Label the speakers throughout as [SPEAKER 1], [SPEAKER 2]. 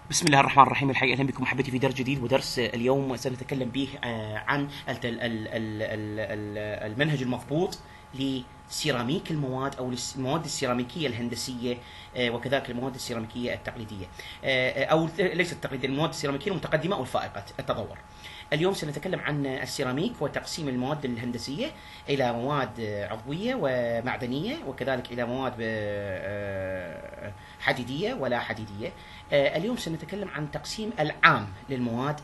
[SPEAKER 1] بسم الله الرحمن الرحيم. الحقيقة أهلا بكم أحبتي في درس جديد، ودرس اليوم سنتكلم به عن المنهج المضبوط لسيراميك المواد أو المواد السيراميكية الهندسية، وكذلك المواد السيراميكية التقليدية أو ليست التقليدية، المواد السيراميكية المتقدمة أو الفائقة التطور. اليوم سنتكلم عن السيراميك وتقسيم المواد الهندسية إلى مواد عضوية ومعدنية، وكذلك إلى مواد حديدية ولا حديدية. اليوم سنتكلم عن تقسيم العام للمواد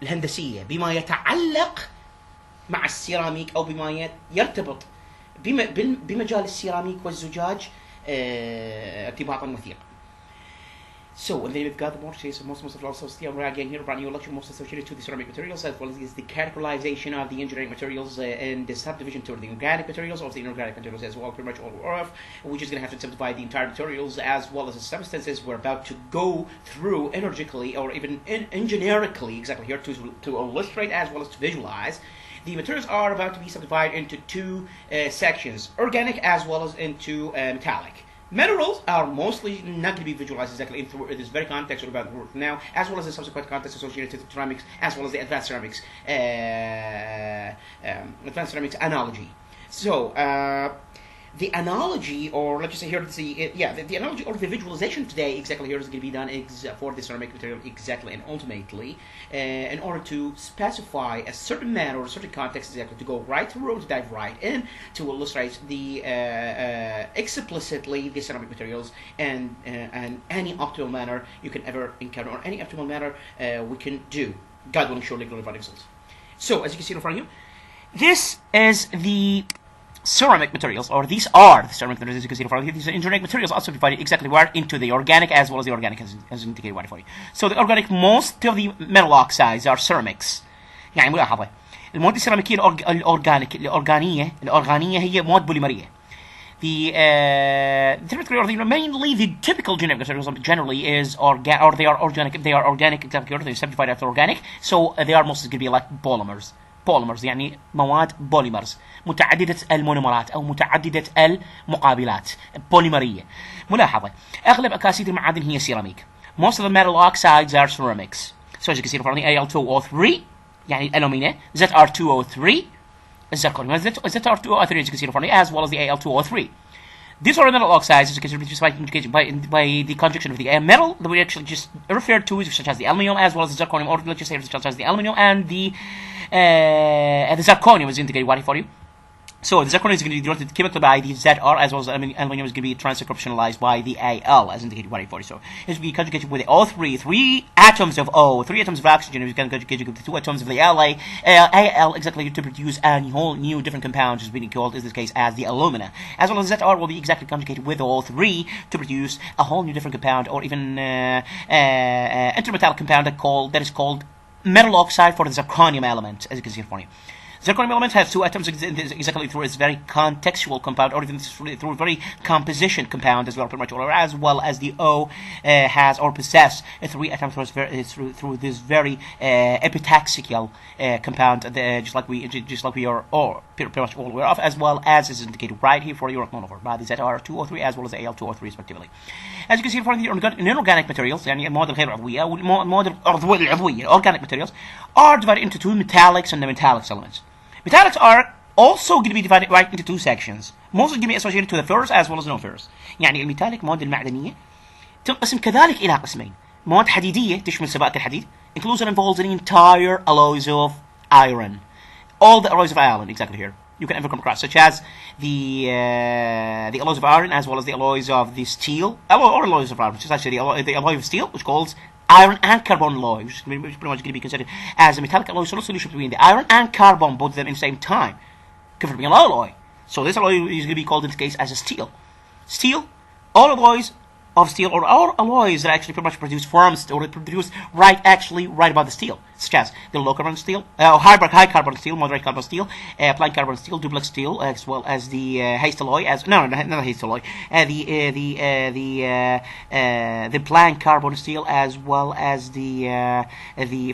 [SPEAKER 1] الهندسية بما يتعلق مع السيراميك أو بما يرتبط بمجال السيراميك والزجاج ارتباطا وثيقا. So, and then we've got the more case of most of the also steel. We're again here about new lecture most associated to the ceramic materials, as well as the categorization of the engineering materials and the subdivision to the organic materials, of the inorganic materials as well, pretty much all of. We're just going to have to subdivide the entire materials as well as the substances we're about to go through energetically or even engineerically, exactly here to illustrate as well as to visualize. The materials are about to be subdivided into two sections, organic as well as into metallic. Minerals are mostly not going to be visualized exactly in this very context we're about to work now, as well as the subsequent context associated with ceramics, as well as the advanced ceramics analogy. So, the analogy, or let's just say here, the analogy or the visualization today exactly here is going to be done for the ceramic material exactly and ultimately in order to specify a certain manner or a certain context exactly to go right through, to dive right in, to illustrate the explicitly the ceramic materials and any optimal manner you can ever encounter, or any optimal manner we can do. God willing, surely glorify results. So, as you can see in front of you, this is the ceramic materials, or these are the ceramic materials, as you can see in front of you. These are engineering materials, also divided exactly where into the organic as well as the organic as indicated by you. So the organic, most of the metal oxides are ceramics. يعني ملاحظة المواد السيراميكية الأورغانية هي مواد بوليمرية. The mainly the typical generic materials generally is they are organic. They are organic exactly. They're subdivided after organic, so they are mostly going to be like polymers. يعني مواد بوليمرز متعددة المونومرات أو متعددة المقابلات بوليمرية. ملاحظة أغلب أكاسيد المعادن هي سيراميك. Most of the metal oxides are ceramics. So as you can see in front of me, Al2O3 يعني الألومنيا, ZR2O3 الزركونيوم, ZR2O3 as you can see in front of me, as well as the Al2O3. These are metal oxides, as you can see by the conjunction of the metal that we actually just referred to, such as the aluminum, as well as the zirconium, or let's just say such as the aluminum and the zirconium is indicated for you. So the zirconium is going to be denoted chemically by the ZR, as well as the aluminum is going to be transcriptionalized by the Al, as indicated for you. So it's going to be conjugated with the O3, 3 atoms of O, 3 atoms of oxygen, is going to conjugate with the 2 atoms of the Al exactly to produce a whole new different compound, which is being called in this case as the alumina. As well as ZR will be exactly conjugated with O3 to produce a whole new different compound, or even intermetallic compound that is called metal oxide for the zirconium element, as you can see for you. Zirconium element has 2 atoms exactly through its very contextual compound, or even through a very composition compound as well, pretty much, as well as the O has or possess 3 atoms through this very epitaxial compound, just like we are all pretty much all aware of, as well as is indicated right here for your monomer by the ZR2O3 as well as the Al2O3 respectively. As you can see in front of the inorganic materials, يعني المواد الغير عضوية والمواد العضوية, organic materials, are divided into 2 metallics and the metallics elements. Metallics are also going to be divided right into 2 sections, mostly going to be associated to the ferrous as well as non-ferrous. يعني الميتاليك مواد المعدنية تنقسم كذلك إلى قسمين: مواد حديدية تشمل سبائك الحديد, includes and involves the entire alloys of iron, all the alloys of iron exactly here you can ever come across, such as the alloys of iron as well as the alloys of the steel, or alloys of iron, which is actually the alloy of steel, which calls iron and carbon alloy, which is pretty much going to be considered as a metallic alloy, so solution between the iron and carbon, both of them in the same time, confirming an alloy. So this alloy is going to be called in this case as a steel. Steel, all alloys of steel, or all alloys that actually pretty much produce forms or produce right about the steel, such as the low carbon steel, high carbon steel, moderate carbon steel, plain carbon steel, duplex steel, as well as the haste alloy, not haste alloy, the plain carbon steel, as well as the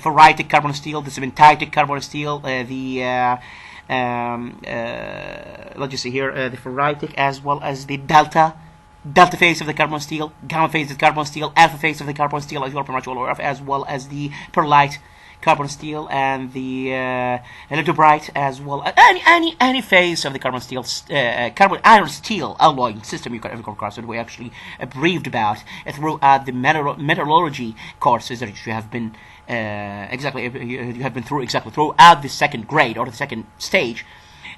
[SPEAKER 1] ferritic carbon steel, the cementite carbon steel, let's just see here, the ferritic, as well as the delta delta phase of the carbon steel, gamma phase of the carbon steel, alpha phase of the carbon steel, as you are pretty much all aware of, as well as the perlite carbon steel and the lithobrite, as well as any phase of the carbon steel, carbon iron steel alloy system you could ever come across that we actually briefed about throughout the metallurgy courses that you have been throughout the second grade or the second stage.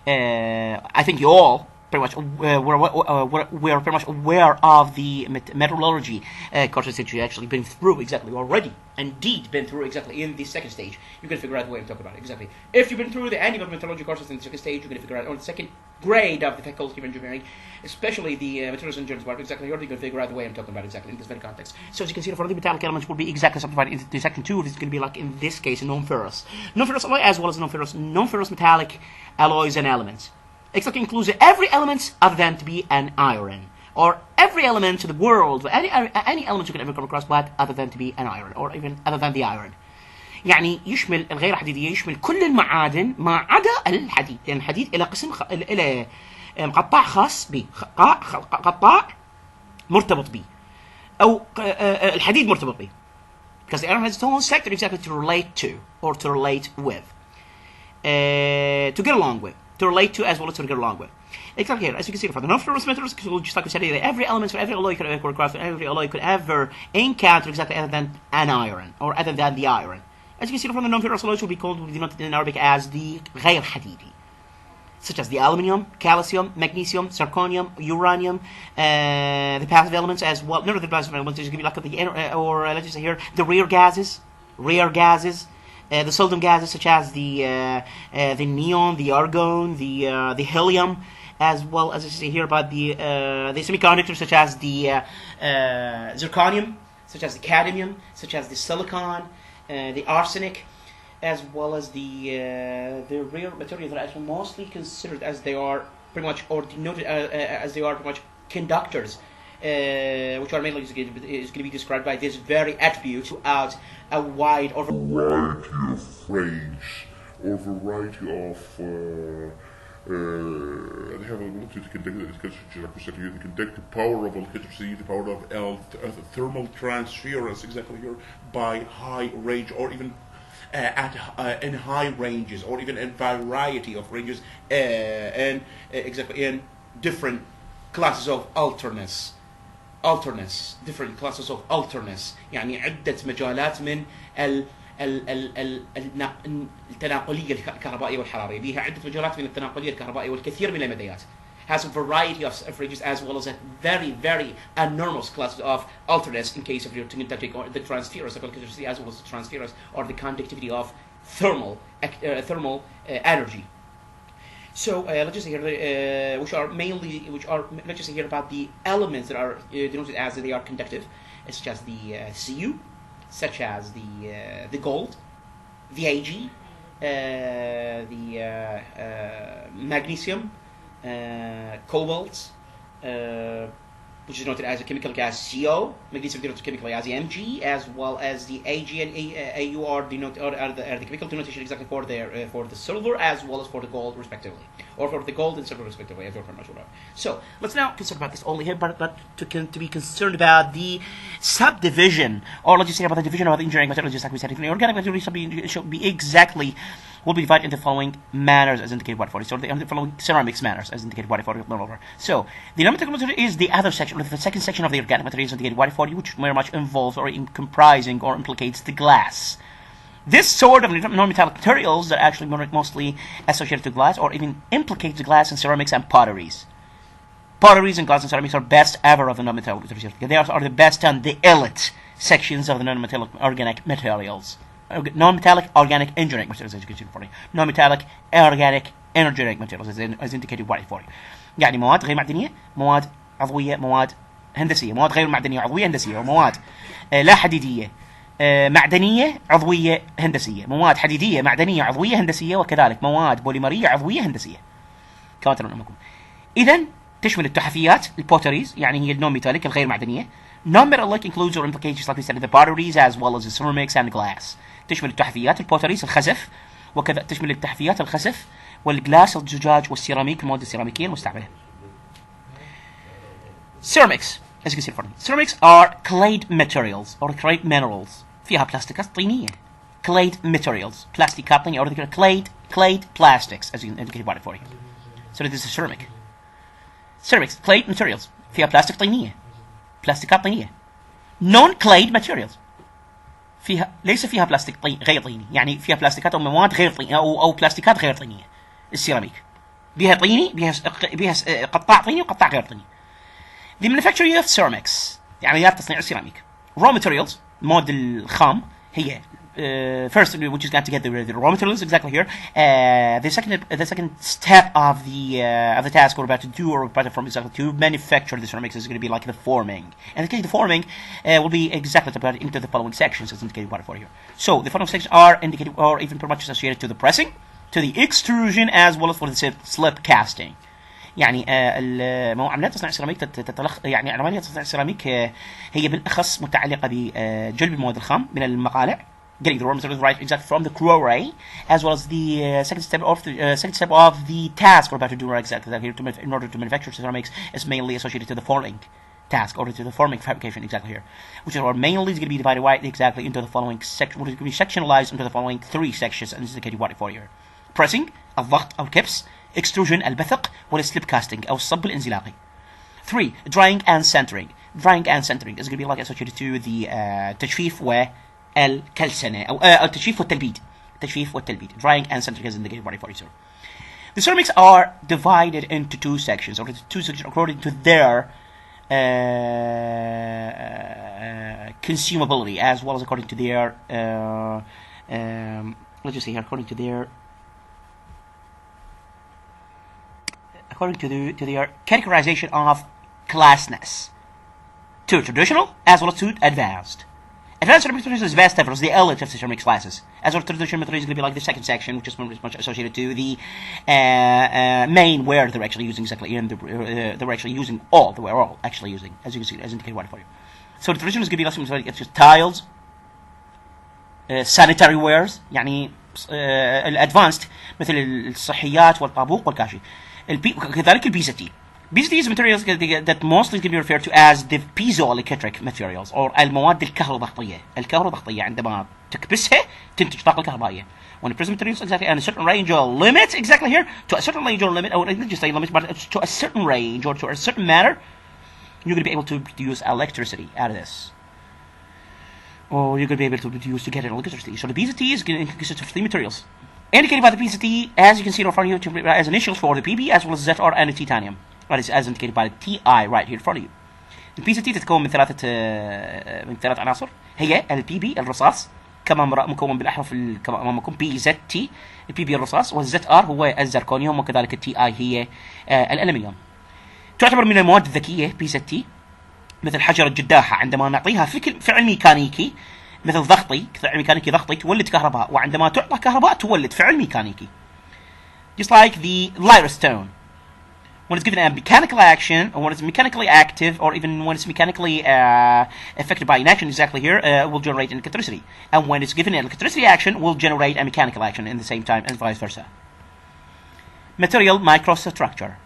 [SPEAKER 1] I think you all pretty much we're pretty much aware of the metallurgy courses that you actually been through already. Indeed, been through in the second stage. You can figure out what I'm talking about exactly. If you've been through any of the metallurgy courses in the second stage, you can figure out on the second grade of the Faculty of Engineering, especially the materials engineering part, exactly. You're going to figure out the way I'm talking about exactly in this very context. So as you can see, for the metallic elements will be exactly subdivided into the second two. It's going to be like in this case, non-ferrous alloy as well as non-ferrous metallic alloys and elements. Exactly includes every element other than to be an iron, or every element in the world, any element you can ever come across, but other than to be an iron, or even other than the iron. يعني يشمل الغير حديدية، يشمل كل المعادن ما عدا الحديد، لأن الحديد إلى قسم إلى قطاع خاص به، قطاع مرتبط به، أو الحديد مرتبط به. Because the iron has its own sector exactly to relate to, or to relate with, to get along with. To relate to as well as to get along with. Exactly here, as you can see for the non-ferrous metals, just like we said, every element for every alloy could ever across, every alloy could ever encounter exactly other than an iron, or other than the iron. As you can see from the non-ferrous alloys will be called denoted in Arabic as the غير حديدي, such as the aluminium, calcium, magnesium, zirconium, uranium, the passive elements as well. None of the passive elements is going to be like the or let's just say here the rare gases. The sodium gases such as the neon, the argon, the helium, as well as I say here about the semiconductors such as the zirconium, such as the cadmium, such as the silicon, the arsenic, as well as the rare materials that are actually mostly considered as they are pretty much, or denoted as they are pretty much conductors. Which are mainly is going to be described by this very attribute throughout a wide or variety of range or variety of they have a ability to conduct the conductive power of electricity, the power of thermal transference exactly here by high range, or even in high ranges, or even in variety of ranges, and exactly in different classes of alterness, different classes of alterness. يعني عدة مجالات من التناقلية الكهربائية والحرارية، بها عدة مجالات من التناقلية الكهربائية والكثير من المديات. Has a variety of ranges as well as a very, very enormous class of alterness in case of your conducting or the transference of electricity, as well as the transference or the conductivity of thermal energy. So let's just say here, let's just say here about the elements that are denoted as they are conductive, such as the Cu, such as the gold, the Ag, the magnesium, cobalt, which is noted as a chemical gas CO, magnesium denoted chemically as the Mg, as well as the Ag and Au are the chemical denotation exactly for the silver as well as for the gold respectively, or for the gold and silver respectively, as we're pretty much aware. So let's now consider about this only here, but to be concerned about the subdivision, or let's just say about the division of the engineering materials, just like we said, the organic materials should be exactly will be divided into the following manners as indicated by 40. So the following ceramics manners as indicated by 40. So the non-metallic material is the other section, or the second section of the organic materials indicated by 40, which very much involves or comprising or implicates the glass. This sort of non-metallic materials that actually mostly associated to glass, or even implicate the glass in ceramics and potteries. Potteries and glass and ceramics are best ever of the non-metallic materials. They are the best and the elite sections of the non-metallic organic materials. Non-metallic organic engineering materials as you can see for non-metallic organic engineering materials as indicated by 40. يعني مواد غير معدنية، مواد عضوية، مواد هندسية، مواد غير معدنية عضوية هندسية، ومواد لا حديدية معدنية عضوية هندسية، مواد حديدية معدنية عضوية هندسية، وكذلك مواد بوليمرية عضوية هندسية. كما ترون أمامكم. إذا تشمل التحفيات البوتريز، يعني هي النون ميتاليك الغير معدنية. Non-metallic includes or implicates like we said the potteries as well as the ceramics and glass. تشمل التحفيات البوتريز الخزف، وكذا تشمل التحفيات الخزف والجلاس الزجاج والسيراميك المواد السيراميكية المستعملة. Ceramics. as you can see in front of me. Ceramics are clay materials or clay minerals. فيها بلاستيكات طينية. Clay materials. بلاستيكات طينية or clay plastics as you can indicate it for you. So this is a ceramic. Ceramics, clay materials. فيها بلاستيك طينية. بلاستيكات طينية. Non-clay materials. ليس فيها بلاستيك غير طيني، يعني فيها بلاستيكات او مواد غير طينية او بلاستيكات غير طينية. السيراميك بها طيني، بها قطاع طيني وقطاع غير طيني. The manufacturing of ceramics، يعني تصنيع السيراميك. Raw materials، المواد الخام هي first which is going to get the raw materials exactly here. The second step of the task we're about to do or about to form exactly to manufacture the ceramics is going to be like the forming. And the forming will be exactly divided into the following sections as indicated for here. So the following sections are indicated or even pretty much associated to the pressing, to the extrusion as well as for the slip casting. يعني عمليات تصنيع السيراميك يعني عمليات تصنيع السيراميك هي بالاخص متعلقه بجلب المواد الخام من المقالع. Getting the raw materials right exactly from the quarry, as well as the second step of the task we're about to do exactly that here in order to manufacture ceramics is mainly associated to the forming task or to the forming fabrication exactly here, which are mainly going to be divided exactly into the following section, which is going to be sectionalized into the following three sections and indicated what for here: pressing الضغط أو الكبس, extrusion البثق, والslip casting أو الصب الانزلاقي. 3. Drying and centering. Drying and centering is going to be like associated to the تجفيف والكلسنة أو التجفيف والتلبيد. تجفيف والتلبيد. Drying and centering is indicated by 42. The ceramics are divided into two sections, or two sections according to their consumability, as well as according to their let's just say here, according to their categorization of classness, to traditional as well as to advanced. Advanced ceramic materials is vast difference, the elite of the ceramic classes. As well as traditional materials is going to be like the second section, which is much associated to the main where they're actually using exactly, and they're actually using all, the we're all actually using, as you can see, as indicated for you. So the traditional is going to be something like it's just tiles, sanitary wares, يعني الادفانسد مثل الصحيات والطابوق والكاشي. كذلك البيزتي. These is materials that mostly can be referred to as the piezoelectric materials or المواد الكهروضغطية. الكهروضغطية عندما تكبسها تنتج طاقة كهربائية. When the prism materials exactly and a certain range or limit exactly here to a certain range or limit, or not just say limit, but to a certain range or to a certain matter, you're going to be able to produce electricity out of this. Or you're going to be able to produce to get electricity. So the PZT is going to consist of three materials. Indicated by the PZT, as you can see in front of you, as initials for the PB as well as ZR and the titanium. That is as indicated by the TI right here in front of you. The PZT تتكون من ثلاث عناصر. هي الPB الرصاص كما مكون بالأحرف كما مكون PZT الPB الرصاص والZR هو الزركونيوم وكذلك الTI هي الألمنيوم. تعتبر من المواد الذكية PZT مثل حجر الجداحة عندما نعطيها فعل ميكانيكي مثل ضغطي فعل ميكانيكي ضغطي تولد كهرباء وعندما تعطى كهرباء تولد فعل ميكانيكي. Just like the limestone. When it's given a mechanical action, or when it's mechanically active, or even when it's mechanically affected by an action exactly here, will generate electricity. And when it's given an electricity action, will generate a mechanical action in the same time, and vice versa. Material microstructure.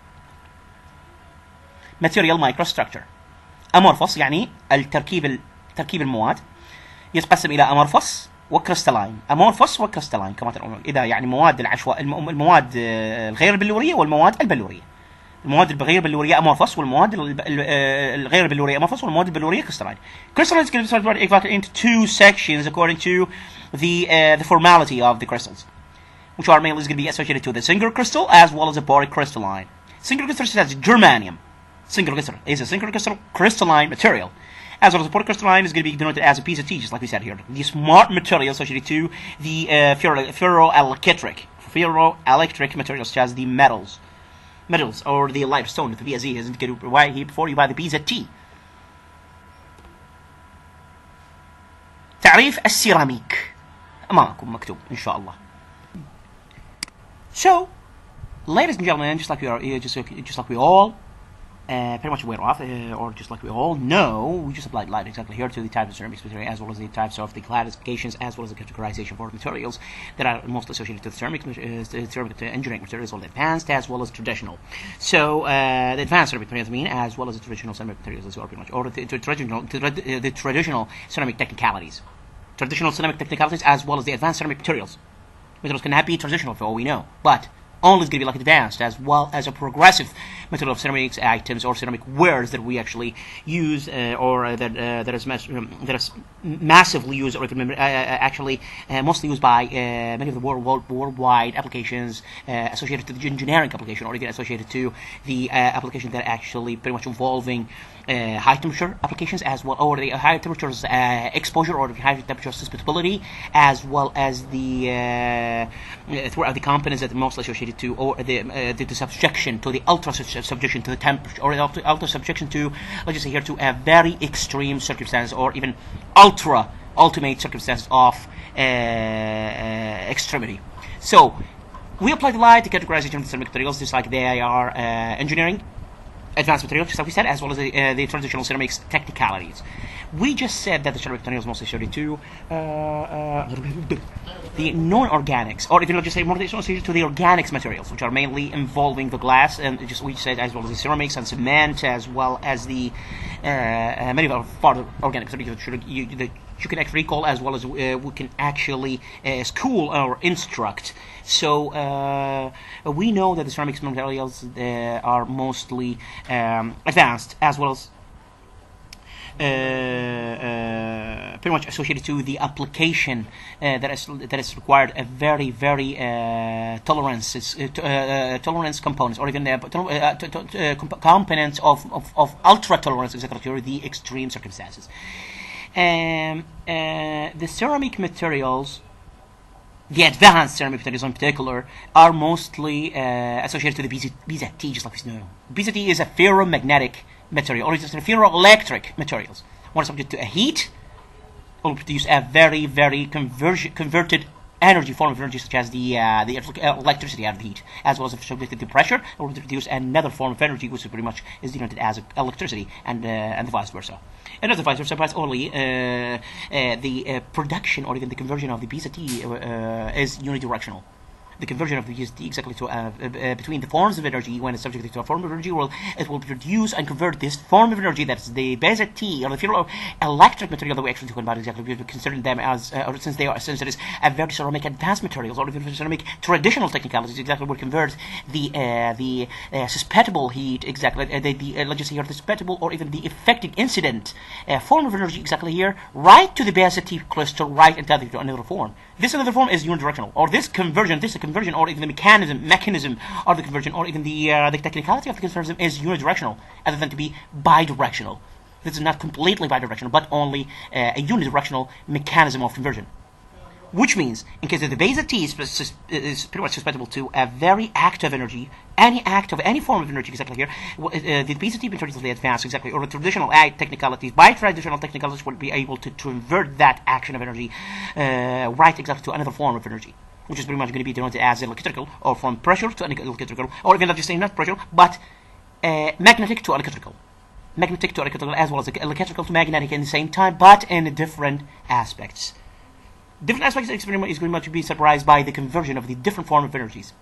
[SPEAKER 1] Material microstructure. Amorphous يعني تركيب المواد يتقسم إلى amorphous وكريستالاين. amorphous وكريستالاين كما تقولون. إذا يعني مواد المواد الغير بلورية والمواد البلورية. المواد الغير بلورية amorphous والمواد الغير بلورية amorphous والمواد البلورية crystalline. Crystalline is going to be divided into two sections according to the formality of the crystals, which are mainly going to be associated to the single crystal as well as a polycrystalline. Single crystal has germanium. Single crystal is a single crystal crystalline material, as well as the polycrystalline is going to be denoted as a piece of tea, just like we said here. The smart material associated to the ferroelectric materials, such as the metals or the limestone, the BSE is indicated right here before you by the BZT. تعريف السيراميك أمامكم مكتوب إن شاء الله. So, ladies and gentlemen, just like we all pretty much aware of, or just like we all know, we just applied light exactly here to the types of ceramics material, as well as the types of the classifications, as well as the categorization for materials that are most associated to the ceramic engineering materials, or the advanced as well as traditional. So the advanced ceramic materials as well as the traditional ceramic materials as well, pretty much, or the traditional ceramic technicalities. Traditional ceramic technicalities as well as the advanced ceramic materials. Materials cannot be traditional for all we know, but only is going to be like advanced as well as a progressive material of ceramics items or ceramic wares that we actually use, or that is massively used, or actually mostly used by many of the worldwide applications associated to the engineering application, or even associated to the application that actually pretty much involving high temperature applications as well, or the high temperatures exposure, or the high temperature susceptibility, as well as the throughout the components that are most associated to, or the subjection to the ultra subjection to the temperature, or the ultra subjection to, let's just say here, to a very extreme circumstance, or even ultimate circumstance of extremity. So we apply the light, the categorization of the ceramic materials, just like they are engineering advanced materials, just like we said, as well as the traditional ceramics technicalities. We just said that the ceramic materials mostly associated to the non-organics, or if you just say more associated to the organics materials, which are mainly involving the glass, and just we said, as well as the ceramics and cement, as well as the many of our organic materials that you can actually recall, as well as we can actually school or instruct. So we know that the ceramics materials are mostly advanced, as well as pretty much associated to the application that is required a very tolerance components, or even components of ultra tolerance, exactly, to the extreme circumstances. The ceramic materials, the advanced ceramic materials in particular, are mostly associated to the BZT, just like we know. BZT is a ferromagnetic material, or it's a ferroelectric materials. When subject to a heat, it will produce a very converted energy form of energy, such as the electricity out of the heat, as well as if subjected to pressure, it will produce another form of energy, which pretty much is denoted as electricity, and the vice versa. And not the vice versa, but only the production, or even the conversion of the BZT is unidirectional. The conversion of the BZT exactly to between the forms of energy, when it's subject to a form of energy, it will produce and convert this form of energy, that's the BZT, or the ferroelectric material that we actually talk about, exactly, we're considering them as, or since it is a very ceramic advanced materials, or even ceramic traditional technicalities, exactly, will convert the susceptible heat, exactly, let's just say here, the susceptible, or even the affecting incident form of energy, exactly here, right to the BZT cluster, right into another form. This another form is unidirectional, or this conversion, or even the mechanism of the conversion, or even the technicality of the conversion is unidirectional, other than to be bidirectional. This is not completely bidirectional, but only a unidirectional mechanism of conversion. Which means, in case of the BZT is pretty much susceptible to a very active energy, any form of energy, exactly here, the BZT materials of the advanced, exactly, or the traditional technicalities, by traditional technicalities, will be able to convert that action of energy right exactly to another form of energy, which is pretty much going to be denoted as electrical, or from pressure to electrical, or even, let's just say, not pressure, but magnetic to electrical. Magnetic to electrical, as well as electrical to magnetic in the same time, but in different aspects. Different aspects of the experiment is going to be surprised by the conversion of the different form of energies.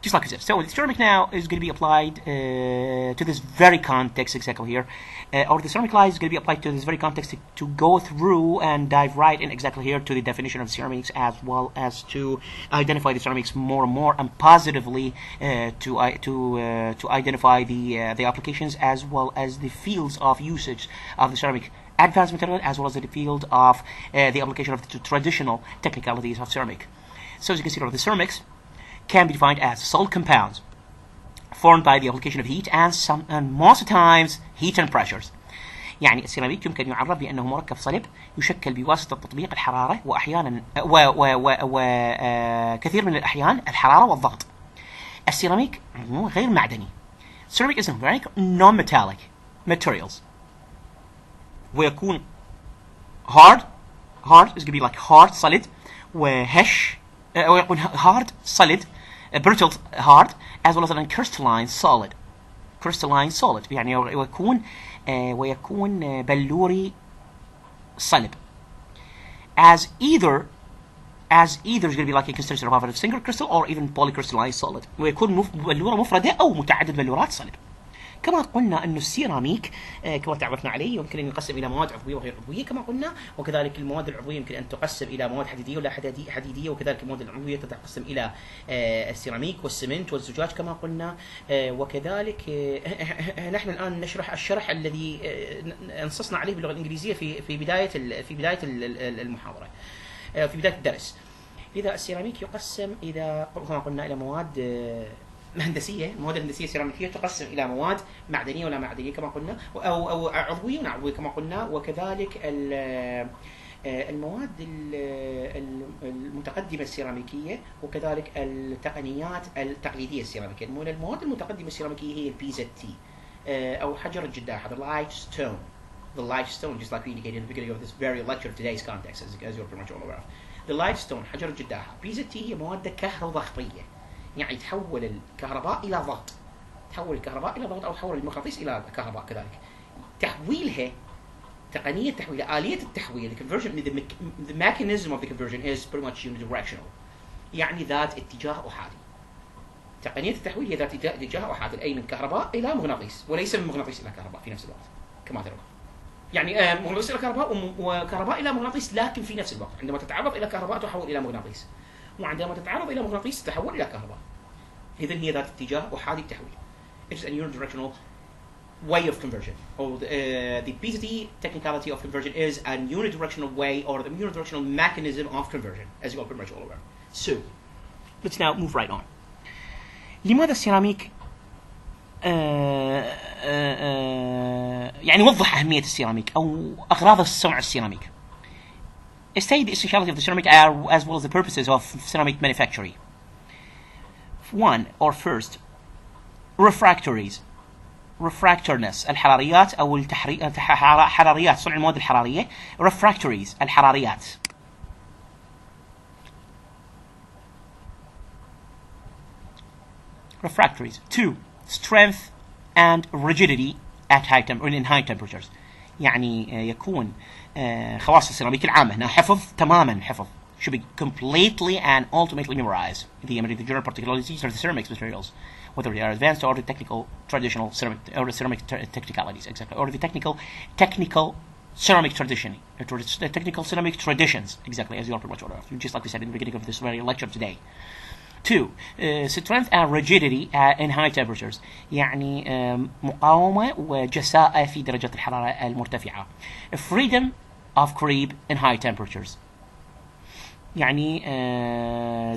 [SPEAKER 1] Just like this. So the ceramic now is going to be applied to this very context, exactly here. Or the ceramic light is going to be applied to this very context to go through and dive right in exactly here to the definition of ceramics, as well as to identify the ceramics more and more, and positively to identify the applications, as well as the fields of usage of the ceramic advanced material, as well as the field of the application of the traditional technicalities of ceramic. So as you can see, the ceramics can be defined as solid compounds formed by the application of heat and most times heat and pressures. يعني السيراميك يمكن يعرف بأنه مركب صلب يشكل بواسطة تطبيق الحرارة، وأحيانا وكثير من الأحيان الحرارة والضغط. السيراميك غير معدني. Ceramic is very non-metallic materials. ويكون hard is going to be like hard solid, وهش ويكون hard solid, brittle hard, as well as an crystalline solid. crystalline solid، يعني ويكون بلوري صلب. as either is going to be like a construction of a single crystal or even polycrystalline solid، ويكون بلورة مفردة أو متعدد بلورات صلب. كما قلنا أنه السيراميك كما تعرفنا عليه يمكن أن ينقسم إلى مواد عضوية وغير عضوية كما قلنا، وكذلك المواد العضوية يمكن أن تقسم إلى مواد حديدية ولا حديدية، وكذلك المواد العضوية تتقسم إلى السيراميك والسمنت والزجاج كما قلنا. وكذلك نحن الآن نشرح الشرح الذي نصصنا عليه باللغة الإنجليزية في بداية المحاضرة، في بداية الدرس. إذا السيراميك يقسم كما قلنا إلى مواد هندسيه، المواد الهندسيه السيراميكيه تقسم الى مواد معدنيه ولا معدنيه كما قلنا، او عضويه ولا عضويه كما قلنا، وكذلك المواد المتقدمه السيراميكيه، وكذلك التقنيات التقليديه السيراميكيه. المواد المتقدمه السيراميكيه هي البي زد تي او حجر الجداحه، the limestone, just like we indicated in the beginning of this very lecture of today's context, as you're pretty much all aware of. the limestone حجر الجداحه. بي زد تي هي مواد كهروضغطيه، يعني تحول الكهرباء إلى ضغط، أو تحول المغناطيس إلى كهرباء. كذلك تحويلها، تقنية تحويلها، آلية التحويل، the mechanism of the conversion is pretty much unidirectional، يعني ذات اتجاه أحادي. تقنية التحويل هي ذات اتجاه أحادي، أي من كهرباء إلى مغناطيس، وليس من مغناطيس إلى كهرباء في نفس الوقت كما ترون. يعني مغناطيس إلى كهرباء وكهرباء إلى مغناطيس، لكن في نفس الوقت عندما تتعرض إلى كهرباء تحول إلى مغناطيس، وعندما تتعرض إلى مغناطيس تتحول إلى كهرباء. إذن هي ذات اتجاه أحادي التحويل. It is a unidirectional way of conversion. Or the PCT technicality of conversion is a unidirectional way or the unidirectional mechanism of conversion, as you are pretty much all aware. So, let's now move right on. لماذا السيراميك يعني وضح أهمية السيراميك أو أغراض الصنع السيراميك. State the essentiality of the ceramic as well as the purposes of ceramic manufacturing. First, refractoriness الحراريات أو حراريات صنع المواد الحرارية. refractories الحراريات. refractories. 2. strength and rigidity at in high temperatures. يعني يكون خواص السيراميك العامة هنا حفظ تماما، حفظ should be completely and ultimately memorized the general particularities of the ceramic materials, whether they are advanced or the technical traditional ceramic or the ceramic technicalities, exactly, or the technical ceramic tradition, the technical ceramic traditions, exactly, as you are pretty much aware of, just like we said in the beginning of this very lecture today. 2. strength and rigidity in high temperatures، يعني مقاومة وجساءة في درجات الحرارة المرتفعة. freedom of creep in high temperatures، يعني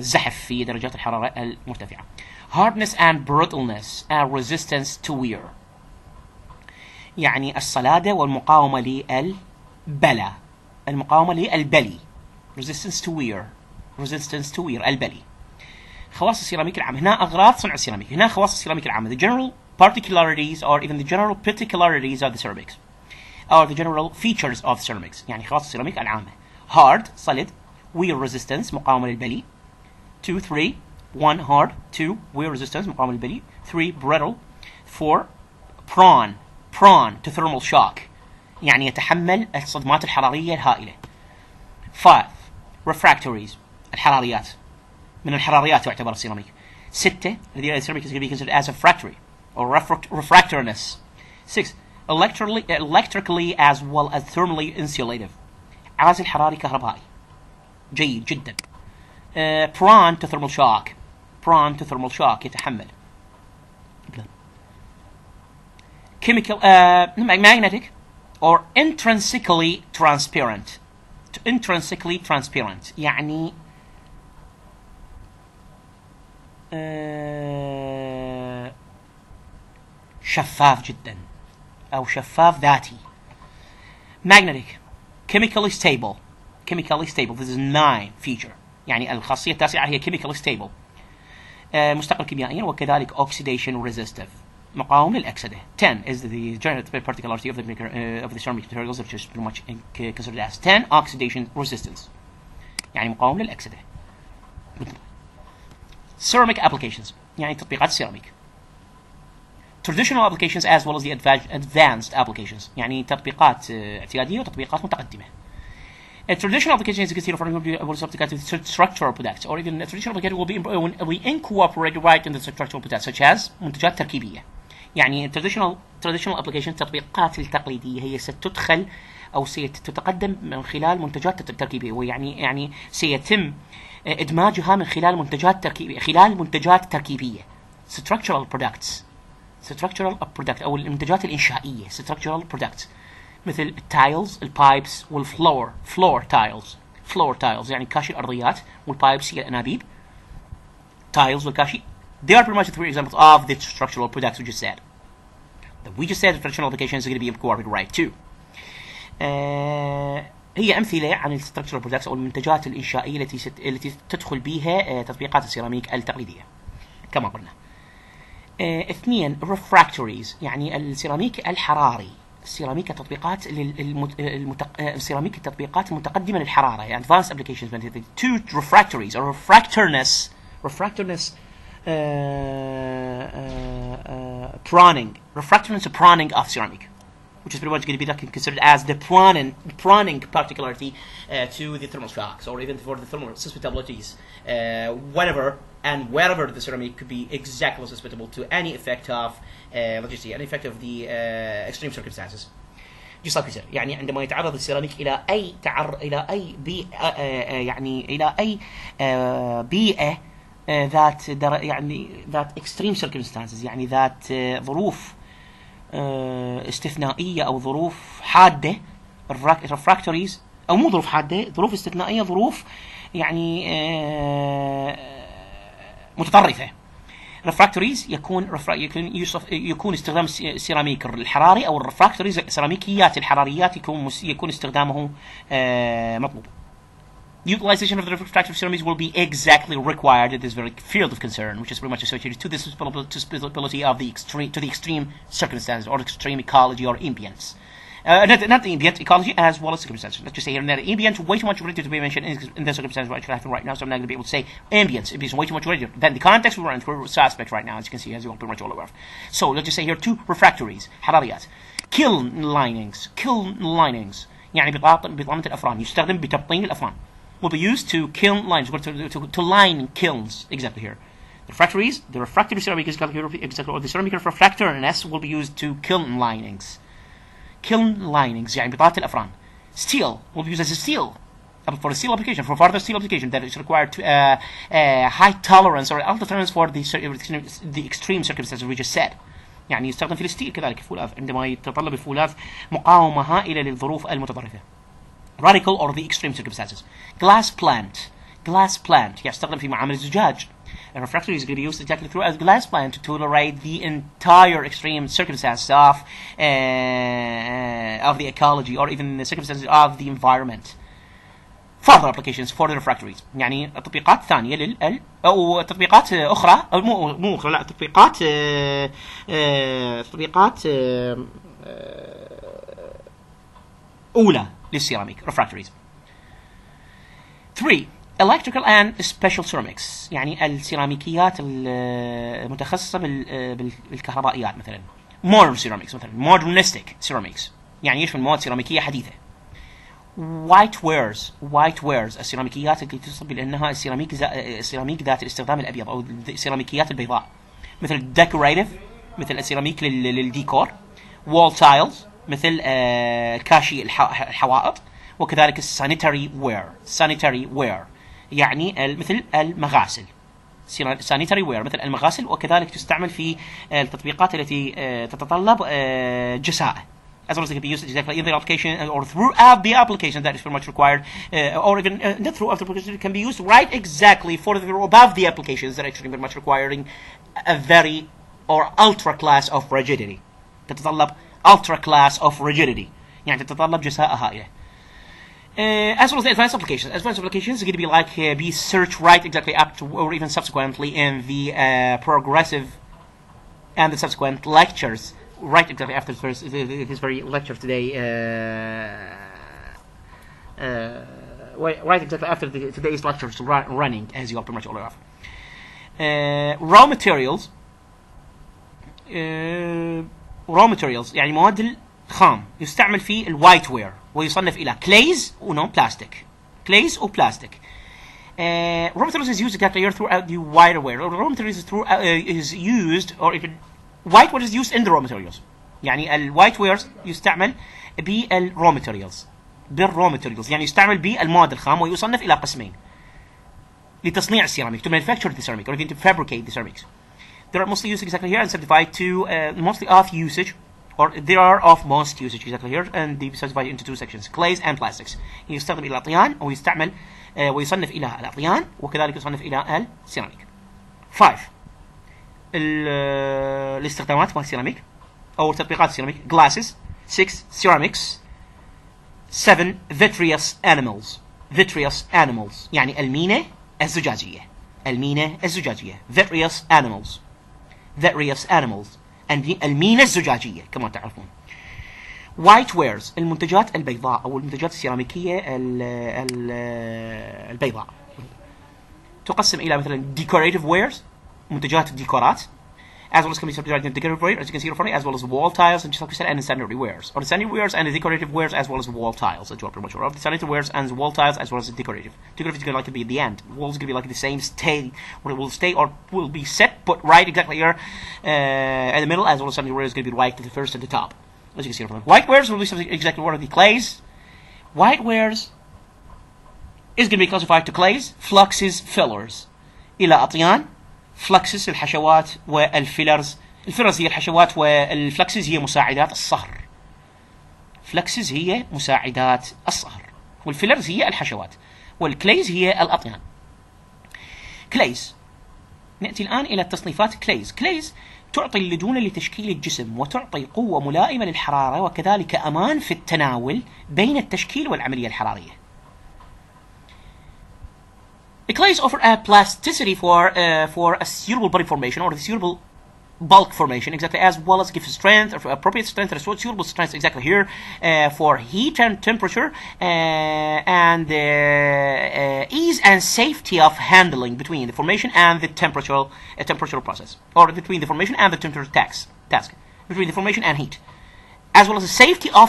[SPEAKER 1] زحف في درجات الحرارة المرتفعة. hardness and brittleness and resistance to wear، يعني الصلادة والمقاومة للبلى، resistance to wear البلي. خواص السيراميك العامة، هنا أغراض صنع السيراميك، هنا خواص السيراميك العامة. the general particularities or even the general particularities of the ceramics or the general features of ceramics، يعني خواص السيراميك العامة. hard صلد، wear resistance مقاومة للبلي. 2 3 1 hard، 2 wear resistance مقاومة للبلي. 3 brittle. 4 prone to thermal shock، يعني يتحمل الصدمات الحرارية الهائلة. 5 refractories الحراريات، من الحراريات يعتبر السيراميك. 6 the ceramic is going to be considered as a refractory or refractoriness. 6 electrically as well as thermally insulative، عازل حراري كهربائي جيد جدا. prone to thermal shock يتحمل. chemical magnetic or intrinsically transparent. يعني شفاف جدا أو شفاف ذاتي. magnetic chemically stable this is 9 feature، يعني الخاصية التاسعة هي chemically stable، مستقل كيميائيا، وكذلك oxidation resistive مقاوم للأكسدة. 10 is the general particularity of the ceramic materials which is pretty much considered as 10 oxidation resistance، يعني مقاوم للأكسدة. ceramic applications يعني تطبيقات السيراميك. traditional applications as well as the advanced applications. يعني تطبيقات اعتيادية وتطبيقات متقدمة. Traditional applications كثير with structural products, or even a traditional application will be incorporated right in the structural products, such as منتجات تركيبية. يعني traditional application التطبيقات التقليدية هي ستدخل أو ستتقدم من خلال منتجات تركيبية، ويعني سيتم إدماجها من خلال منتجات تركيبية structural products أو المنتجات الإنشائية structural products، مثل التايلز البايبس والفلور تايلز يعني كاشي الأرضيات، والبايبس هي الأنابيب. tiles والكاشي they are pretty much the three examples of the structural products we just said. The traditional applications are going to be incorporated right too. هي أمثلة عن structural products أو المنتجات الإنشائية التي تدخل بها تطبيقات السيراميك التقليدية كما قلنا. 2 refractories يعني السيراميك الحراري. السيراميك التطبيقات السيراميك التطبيقات المتقدمة للحرارة يعني advanced applications. 2 refractories or refractorness proning of ceramic, which is pretty much going to be considered as the proning particularity to the thermal shocks, or even for the thermal susceptibilities, wherever the ceramic could be exactly susceptible to any effect of the extreme circumstances. Just like we said, يعني عندما يتعرض السيراميك إلى أي بيئة ذات extreme circumstances، يعني ذات ظروف استثنائية أو ظروف حادة. refractories أو مو ظروف حادة، ظروف استثنائية، ظروف يعني متطرفة. refractories يكون استخدام السيراميك الحراري أو الرفراكتوريز السيراميكيات الحراريات يكون استخدامه مطلوب. Utilization of the refractory ceramics will be exactly required in this very field of concern, which is pretty much associated to the susceptibility of the extreme circumstances or extreme ecology or ambience. Not the ambient ecology as well as circumstances. Let's just say here and there, ambient way too much related to be mentioned in the circumstances which happen right now, so I'm not going to be able to say ambience. Ambience way too much related. Then the context we're in through aspect right now, as you can see, as you're pretty much all aware of. So let's just say here 2 refractories, حراريات. Kiln linings يعني بطانة الأفران، يستخدم بتبطين الأفران. Will be used to kiln lines, to line kilns, exactly here. The refractory ceramic is exactly, or the ceramic refractoriness will be used to kiln linings. يعني بطانة الأفران. Steel will be used as a steel. For a steel application, for further steel application that is required to high tolerance or alpha tolerance for the extreme circumstances we just said. يعني يستخدم في الستيل كذلك فولاذ عندما يتطلب الفولاذ مقاومة هائلة للظروف المتطرفة. Radical or the extreme circumstances. Glass plant يستخدم في معامل الزجاج. A refractory is going to be used exactly through a glass plant to tolerate the entire extreme circumstances of the ecology or even the circumstances of the environment. Further applications for the refractories يعني تطبيقات ثانية أو تطبيقات أخرى أو مو أخرى لا تطبيقات أولى للسيراميك refractories. 3 electrical and special ceramics يعني السيراميكيات المتخصصة بالكهربائيات مثلا. modern ceramics مثلا modernistic ceramics يعني يشمل مواد سيراميكية حديثة. white wares السيراميكيات التي تصب لأنها السيراميك ذات الاستخدام الأبيض أو السيراميكيات البيضاء، مثل decorative مثل السيراميك للديكور. wall tiles مثل كاشي الحوائط، وكذلك sanitary wear يعني مثل المغاسل. sanitary wear مثل المغاسل، وكذلك تستعمل في التطبيقات التي تتطلب جساء. As well as they can be used exactly in the application or throughout the application that is very much required, or even not throughout the application, it can be used right exactly for above the applications that are actually very much requiring a very or ultra class of rigidity. تتطلب ultra class of rigidity يعني تتطلب جساء هائلة. As well as the advanced applications are going to be searched right exactly up to or even subsequently in the progressive and the subsequent lectures right exactly after this very lecture today, right exactly after today's lectures running, as you are pretty much all aware of. Raw materials raw materials يعني مواد الخام يستعمل في الوايت وير ويصنف إلى clays ونون بلاستيك. clays وبلاستيك. Raw materials is used exactly here throughout the wider wear. Raw materials is used or if white ware is used in the raw materials. يعني الوايت وير يستعمل بالraw materials. بالraw materials يعني يستعمل بالمواد الخام ويصنف إلى قسمين لتصنيع السيراميك to manufacture the ceramic or to fabricate the ceramics. They are mostly used exactly here and subdivided to mostly of usage or there are of most usage exactly here and they subdivided into two sections clays and plastics. يستخدم إلى الأطيان ويستعمل ويصنف إلى الأطيان وكذلك يصنف إلى السيراميك. 5 الاستخدامات مال السيراميك أو تطبيقات السيراميك. glasses. 6 ceramics. 7 vitreous animals. vitreous animals يعني المينة الزجاجية. المينة الزجاجية vitreous animals. vitreous animals المينة الزجاجية كما تعرفون. white wares المنتجات البيضاء أو المنتجات السيراميكية البيضاء تقسم إلى مثلا decorative wares منتجات الديكورات as well as can be subdivided into decorative wares as you can see in front of me as well as wall tiles and just like we said and sanitary wares or the sanitary wares and the decorative wares as well as wall tiles that you are pretty much aware of. The sanitary wares and the wall tiles as well as the decorative. Decorative is going to like be at the end. Walls is going to be like the same stay where it will stay or will be set but right exactly here in the middle as well as sanitary wares is going to be right to the first at the top. As you can see in front of me. White wares will be something exactly what are the clays. White wares is going to be classified to clays, fluxes, fillers. إلى أطيان فلكسز الحشوات والفيلرز. الفيلرز هي الحشوات والفلكسز هي مساعدات الصهر. فلكسز هي مساعدات الصهر والفيلرز هي الحشوات والكليز هي الأطيان. كليز نأتي الآن إلى التصنيفات. كليز تعطي اللدونة لتشكيل الجسم وتعطي قوة ملائمة للحرارة وكذلك أمان في التناول بين التشكيل والعملية الحرارية. The clays offer a plasticity for a suitable body formation or the suitable bulk formation exactly as well as give strength or appropriate strength or suitable strength exactly here for heat and temperature and ease and safety of handling between the formation and the temperatural process or between the formation and the temperature task between the formation and heat as well as the safety of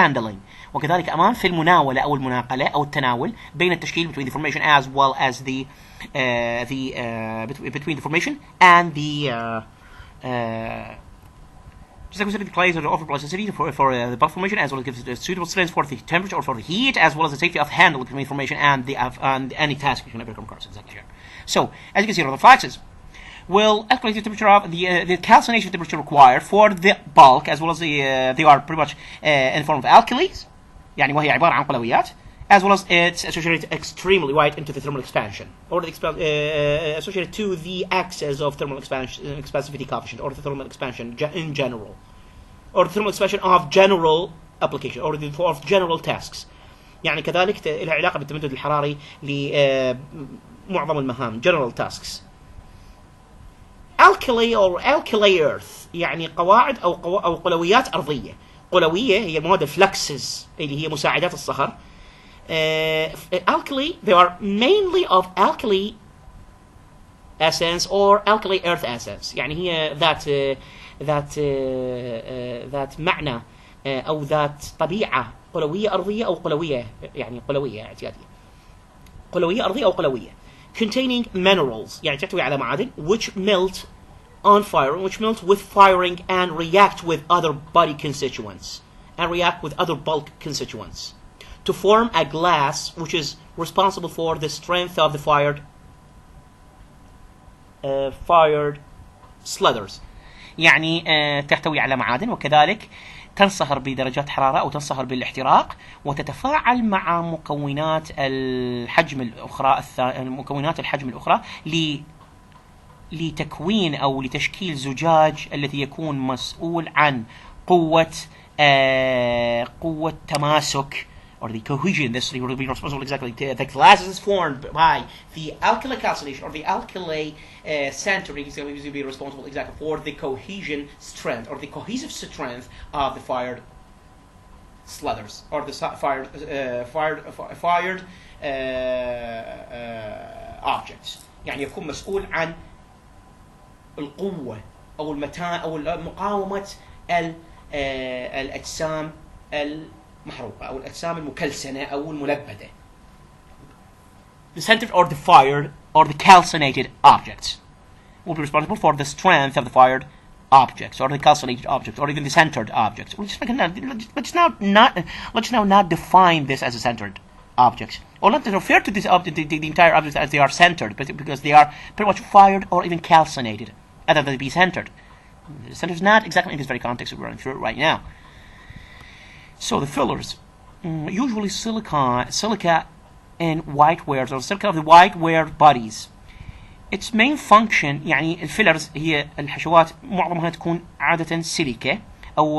[SPEAKER 1] handling وكذلك أمان في المناولة أو المناقلة أو التناول بين التشكيل between the formation as well as the between the formation and the just like we said, the clays are offer plasticity for the bulk formation as well as gives the suitable strength for the temperature or for the heat as well as the safety of handling between the formation and the and any task you can ever come across exactly here. So as you can see, the fluxes will calculate the temperature of the calcination temperature required for the bulk as well as they are pretty much in the form of alkalis يعني وهي عبارة عن قلويات as well as it's associated extremely wide into the thermal expansion or the associated to the axis of thermal expansion expansivity coefficient or the thermal expansion in general or the thermal expansion of general application or the of general tasks يعني كذلك لها علاقة بالتمدد الحراري لمعظم المهام general tasks. alkali or alkali earth يعني قواعد أو قلويات أرضية. قلوية هي مواد الفلكسز اللي هي مساعدات الصهر. Alkali they are mainly of alkali essence or alkali earth essence يعني هي ذات معنى أو ذات طبيعة قلوية أرضية أو قلوية يعني قلوية اعتيادية قلوية أرضية أو قلوية containing minerals يعني تحتوي على معادن which melt on fire which melt with firing and react with other body constituents and react with other bulk constituents to form a glass which is responsible for the strength of the fired slithers يعني تحتوي على معادن وكذلك تنصهر بدرجات حرارة أو تنصهر بالاحتراق وتتفاعل مع مكونات الحجم الأخرى لتكوين أو لتشكيل زجاج الذي يكون مسؤول عن قوة تماسك or the cohesion. This will be responsible exactly. The glass is formed by the alkali calcination or the alkali centering is going to be responsible exactly for the cohesion strength or the cohesive strength of the fired slithers or the fired objects. يعني يكون مسؤول عن القوة او المتان او مقاومه الاجسام المحروقه او الاجسام المكلسنه او الملبده. The centered or the fired or the calcinated objects will be responsible for the strength of the fired objects or the calcinated objects or even the centered objects. Let's now not define this as a centered object, or not refer to this object, the entire object, as they are centered, but because they are pretty much fired or even calcinated, other than be centered. The center is not exactly in this very context that we're running through right now. So the fillers, usually silica in whitewares or silica of the whiteware bodies. Its main function يعني الفيلرز هي الحشوات معظمها تكون عادة سيليكا أو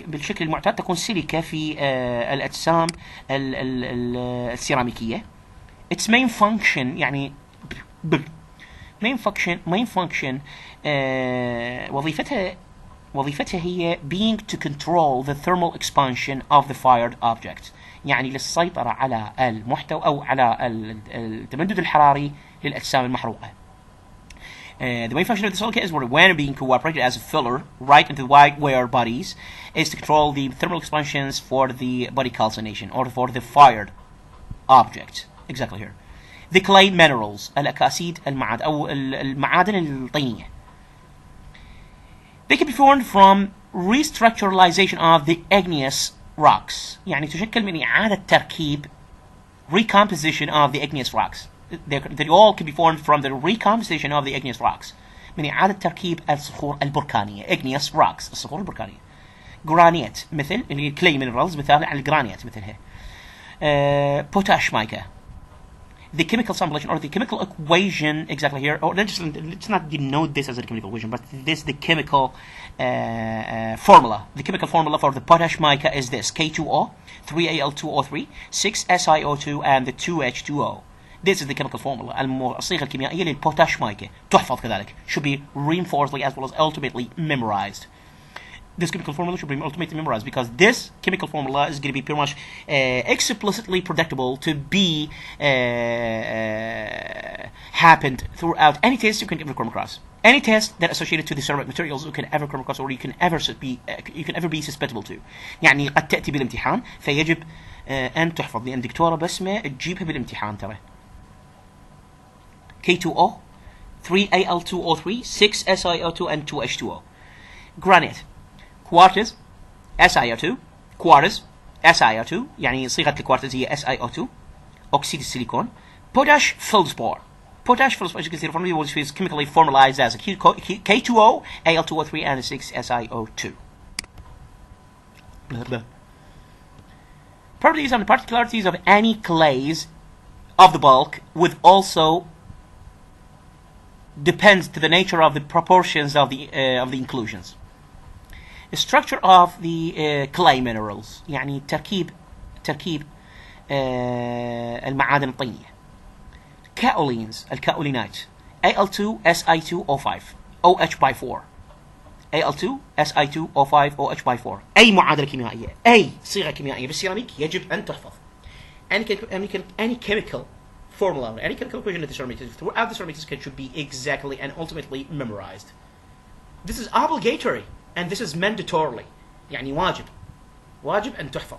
[SPEAKER 1] بالشكل المعتاد تكون سيليكا في الأجسام السيراميكية. Its main function يعني main function وظيفتها هي being to control the thermal expansion of the fired object، يعني للسيطرة على المحتوى أو على التمدد الحراري للأجسام المحروقة. The main function of the silica is when being cooperated as a filler right into the whiteware bodies is to control the thermal expansions for the body calcination or for the fired object. Exactly here. The clay minerals الأكاسيد المعادن أو المعادن الطينية. They can be formed from restructuralization of the igneous rocks، يعني تشكل من إعادة تركيب recomposition of the igneous rocks. They all can be formed from the recomposition of the igneous rocks، من إعادة تركيب الصخور البركانية. igneous rocks الصخور البركانية. granite مثل اللي clay minerals مثال على الجرانيت مثلها. potash mica. The chemical summation or the chemical equation exactly here, or let's not denote this as a chemical equation, but this the chemical formula. The chemical formula for the potash mica is this: K2O, 3Al2O3, 6SiO2, and the 2H2O. This is the chemical formula. الصيغة الكيميائية للبوتاش مايكا تحفظ كذلك. Should be reinforced as well as ultimately memorized. This chemical formula should be ultimately memorized because this chemical formula is going to be pretty much explicitly predictable to be happened throughout any test you can ever come across. Any test that associated to the ceramic materials you can ever come across or you can ever be susceptible to. يعني قد تأتي بالامتحان فيجب أن تحفظ، لأن دكتورة بسمة تجيبها بالامتحان ترى. K2O, 3Al2O3, 6SiO2, and 2H2O. Granite. Quartz SiO2 quartz SiO2 يعني صيغة الكوارتز هي SiO2 أكسيد السيليكون. Potash feldspar. Potash feldspar as you can see from the was chemically formalized as a K2O, Al2O3 and a 6SiO2. Blah, blah. Properties and the particularities of any clays of the bulk with also depends to the nature of the proportions of the inclusions. The structure of the clay minerals يعني تركيب المعادن الطينية. Kaolins الكاولينات Al2Si2O5 OH/4 Al2Si2O5 OH/4. أي معادلة كيميائية أي صيغة كيميائية بالسيراميك يجب أن تحفظ. Any chemical formula any chemical equation of the ceramic throughout the ceramic should be exactly and ultimately memorized. This is obligatory and this is mandatorily يعني واجب أن تحفظ.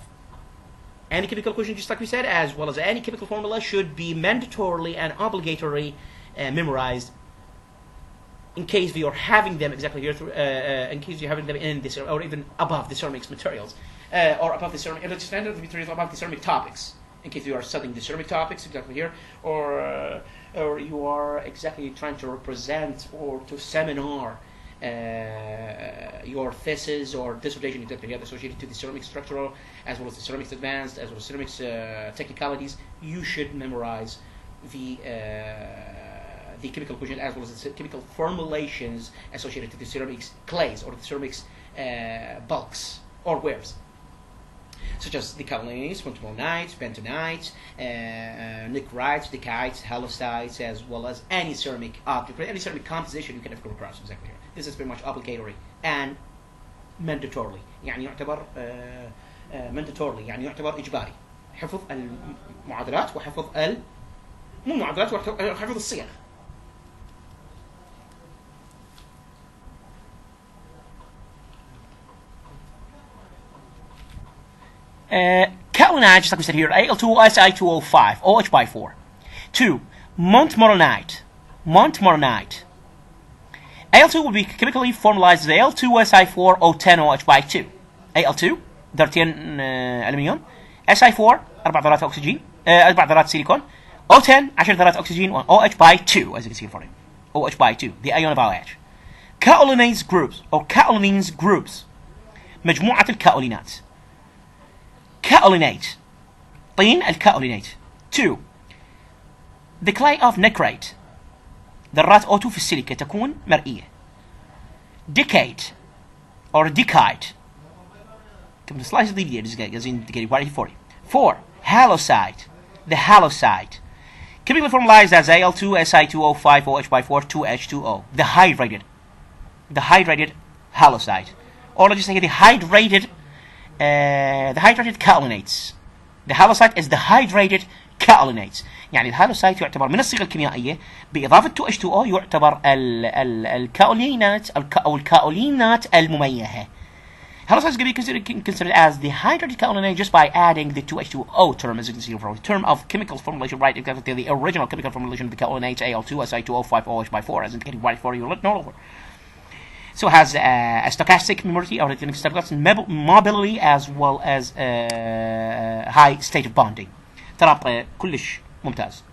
[SPEAKER 1] Any chemical equation, just like we said, as well as any chemical formula, should be mandatorily and obligatory memorized. In case you're having them exactly here, in case you're having them in this or even above the ceramics materials, or above the ceramic standard materials, above the ceramic topics. In case you are studying the ceramic topics exactly here, or you are exactly trying to represent or to seminar your thesis or dissertation exactly here associated to the ceramic structural as well as the ceramics advanced as well as ceramics technicalities, you should memorize the chemical equation as well as the chemical formulations associated to the ceramics clays or the ceramics bulks or wares, such as the kaolins, pentmonites, bentonites, nicorites, dicites, hallocytes, as well as any ceramic object, any ceramic composition you can ever come across exactly here. This is very much obligatory and mandatorily. يعني يعتبر mandatorily يعني يعتبر إجباري. حفظ المعادلات وحفظ مو معادلات وحفظ الصيغ. Kaolinite, just like we said here, Al2SI2O5, OH by 4. 2. Montmorillonite. Al2 will be chemically formalized as Al2SI4O10OH by 2. Al2 ذرتين ألمنيوم، Si4 4 ذرات أكسجين 4 ذرات سيليكون، O10 10 ذرات أكسجين، OH by 2 as you can see in front of you. OH by 2, the ion of OH. Kaolinates groups or kaolines groups، مجموعة الكاولينات. Kaolinate طين الكاولينات. 2. The clay of necrate، ذرات O2 في السيليكا تكون مرئية. Decate or decite، كم slice the video as indicated by 40. 4. Halosite، the halosite chemically formalized as Al2Si2O5 OH by 4 2H2O, the hydrated halosite, or let's just say the hydrated kaolinates. The halosite is the hydrated kaolinates. يعني الهالوسايت يعتبر من الصيغة الكيميائية بإضافة 2H2O يعتبر الكاولينات أو الكاولينات المميهة. Halosites can be considered as the hydrated kaolinate just by adding the 2H2O term, as you can see from the term of chemical formulation, right exactly to the original chemical formulation of the kaolinate Al2Si2O5 OH by 4, as indicated right for you no longer. So it has a stochastic mobility or mobility as well as high state of bonding. ترى كلش ممتاز.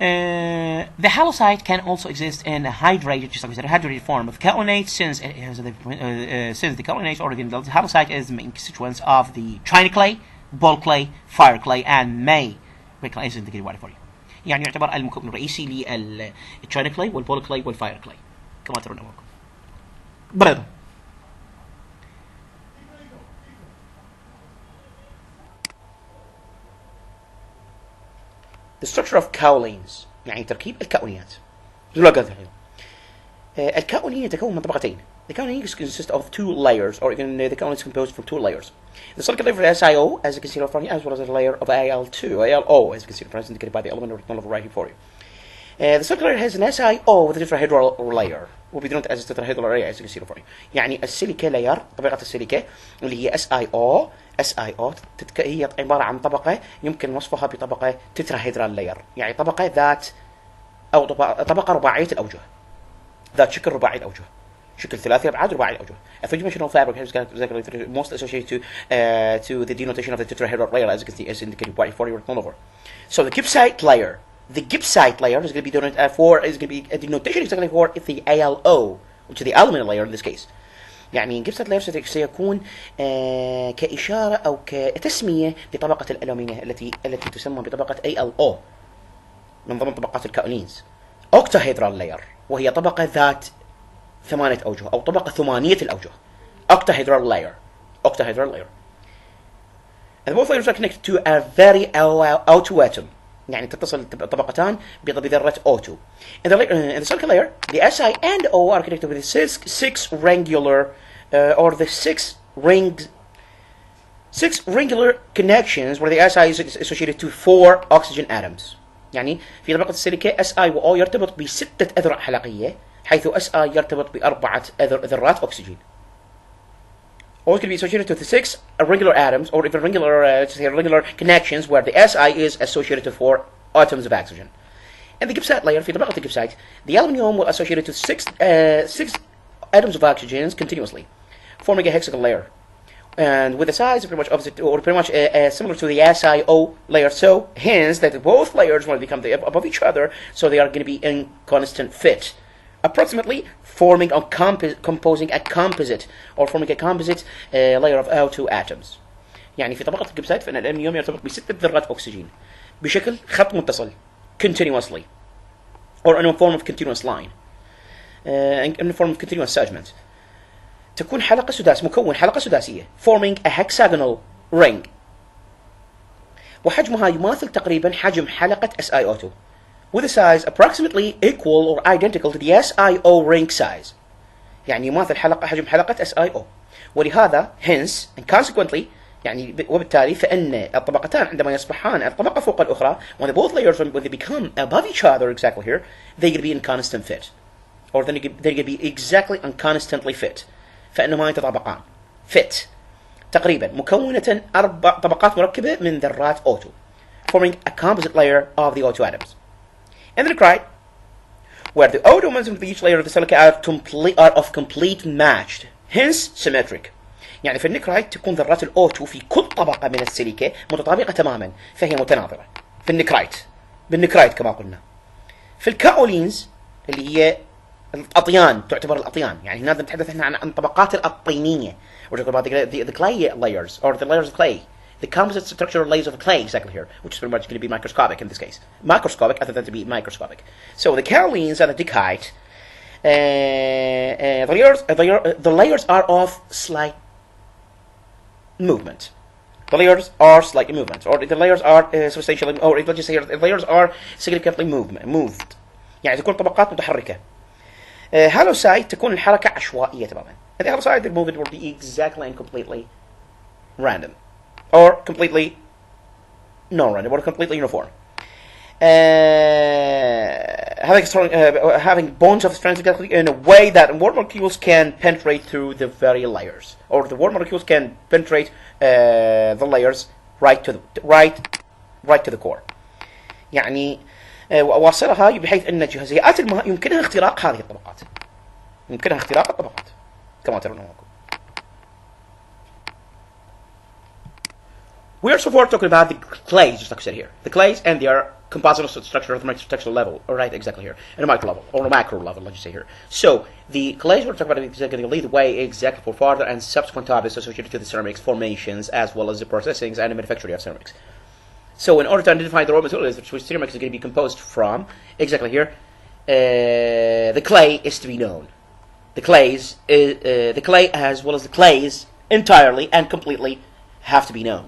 [SPEAKER 1] The halosite can also exist in a hydrated, just like we said, a hydrated form of kaolinate, since the kaolinate or the halosite is the main constituents of the trina clay, ball clay, fire clay, and may clay is indicated right for you. يعني يعتبر المكون الرئيسي للtrina clay والبول clay والfire clay كما ترون أمامكم. برضه The structure of kaolines، يعني تركيب الكاولينات. الكاولين يتكون من طبقتين. The kaolin consists of 2 layers, or even the kaolin is composed from 2 layers. The silicate layer of SiO, as you can see in front of you, as well as the layer of ALO, as you can see in front of you, indicated by the element written over right here for you. The silicate layer has an SiO with a tetrahedral layer. will be denoted as a tetrahedral array, as you can see in front of you. يعني السيليكا layer، طبقة السيليكا اللي هي SiO هي عبارة عن طبقة يمكن وصفها بطبقة تتراهيدرال لاير، يعني طبقة ذات أو طبقة رباعية الأوجه، ذات شكل رباعي الأوجه، شكل ثلاثي أبعاد رباعي الأوجه. A three-dimensional fabric is most associated to the denotation of the tetrahedral layer, as you can see, as indicated by 40 written over. So the gibbsite layer is going to be denoted is going to be a denotation exactly for the ALO, which is the aluminum layer in this case. يعني جبسة لاير سيكون كإشارة أو كتسمية لطبقة الألومنيوم التي تسمى بطبقة ALO من ضمن طبقات الكاولينز. octahedral layer وهي طبقة ذات 8 أوجه أو طبقة ثمانية الأوجه. octahedral layer. And both layers are connected to a very O2 atom. يعني تتصل طبقتان بذرة O2. In the silicon layer, the Si and O are connected with the six regular connections, where the Si is associated to 4 oxygen atoms. يعني في طبقة السيليكا Si و O يرتبط ب6 أذرع حلقية، حيث Si يرتبط ب4 ذرات أكسجين. O is going to be associated to the 6 regular atoms, or even regular connections, where the Si is associated to 4 atoms of oxygen. And the gibbsite layer, في طبقة الجبسite, the aluminium will associate it to 6 atoms of oxygen continuously, forming a hexagon layer, and with a size pretty much opposite, or pretty much similar to the SiO layer. So hence that both layers will become above each other, so they are going to be in constant fit, approximately forming a composing a composite layer of O2 atoms. يعني في طبقة الجبسite فإن الألمنيوم يرتبط ب6 ذرات أكسجين بشكل خط متصل continuously, or in a form of continuous line, in a form of continuous segment. تكون مكون حلقة سداسية forming a hexagonal ring، وحجمها يماثل تقريبا حجم حلقة SiO2, with a size approximately equal or identical to the SiO ring size. يعني يماثل حجم حلقة SiO. ولهذا hence and consequently يعني وبالتالي فإن الطبقتان عندما يصبحان الطبقة فوق الأخرى, when both layers when they become above each other exactly here, they're going to be in constant fit, or they're going to be exactly and constantly fit. فإنهما يتطابقان fit تقريبا مكونة 4 طبقات مركبة من ذرات O2 forming a composite layer of the O2 atoms. In the nitride, where the O2 atoms of each layer of the silica are of complete matched, hence symmetric. يعني في النيكرايت تكون ذرات ال O2 في كل طبقة من السيليكا متطابقة تماما، فهي متناظرة. في النيكرايت، بالنيكرايت كما قلنا. في الكاولينز اللي هي الاطيان، تعتبر الاطيان، يعني هنا نتحدث احنا عن الطبقات الاطينيه. We're talking about the clay layers or the layers of clay, the composite structural layers of clay exactly here, which is pretty much going to be microscopic in this case. Macroscopic other than to be microscopic. So the kaolins and the dicite, the layers are of slight movement. The layers are slightly movement, or the layers are substantially, or let's just say the layers are significantly moved. يعني تكون طبقات متحركة. هالوسايد تكون الحركة عشوائية تماما. And the other side, the movement will be exactly and completely random, or completely non-random, or completely uniform. Having bonds of strength in a way that water molecules can penetrate through the very layers, or the water molecules can penetrate the layers right to the core. يعني واصلها بحيث أن جزيئات الماء يمكنها اختراق هذه الطبقات. يمكنها اختراق الطبقات كما ترون معكم. We are so far talking about the clays, just like I said here. The clays and their compositional structure at the microstructural level, all right, exactly here, and a micro level, or a macro level, let's just say here. So, the clays we're talking about is going to lead the way exactly for further and subsequent topics associated to the ceramics formations, as well as the processings and the manufacturing of ceramics. So, in order to identify the raw materials which ceramics is going to be composed from, exactly here, the clay is to be known. The clay as well as the clays entirely and completely have to be known.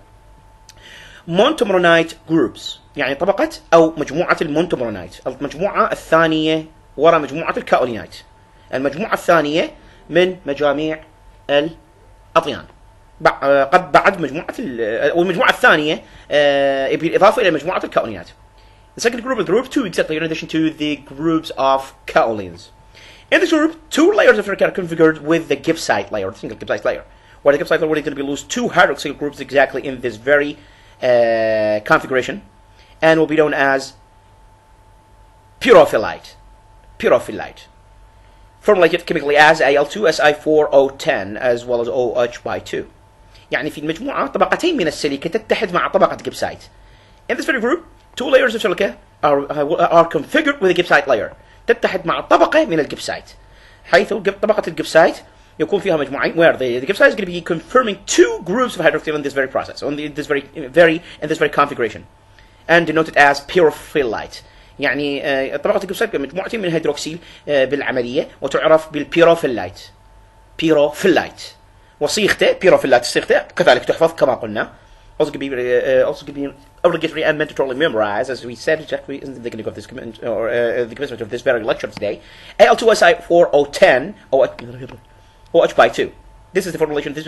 [SPEAKER 1] Montomeronite groups، يعني طبقة أو مجموعة المونتومرونايت، المجموعة الثانية وراء مجموعة الكاولينايت، المجموعة الثانية من مجاميع الأطيان، بعد مجموعة والمجموعة الثانية بالإضافة إلى مجموعة الكاولينات. The second group is group 2 exactly in addition to the groups of kaolins. In this group, 2 layers of silicon are configured with the gibbsite layer, the single gibbsite layer, where the gibbsite layer is going to be loose 2 hydroxyl groups exactly in this very configuration, and will be known as pyrophyllite, formulated chemically as Al2Si4O10 as well as OH by 2. يعني في المجموعة طبقتين من السيليكا تتحد مع طبقة gibbsite. In this very group, 2 layers of silica are configured with a gibbsite layer. تتحد مع طبقة من الجبسايت، حيث طبقة الجبسايت يكون فيها مجموعين where the gibbsite is going to be confirming 2 groups of hydroxyl in this very process, in this very configuration, and denoted as pyrophyllite. يعني طبقة الجبسايت مجموعتين من الهيدروكسيل بالعملية وتعرف بالبيروفيلايت. وصيغته بيروفيلايت صيغته كذلك تحفظ كما قلنا. Also can be obligatory and mandatorily memorized, as we said exactly in the beginning of this the commencement of this very lecture today. Al2Si4O10 OH by 2. This is the formulation. This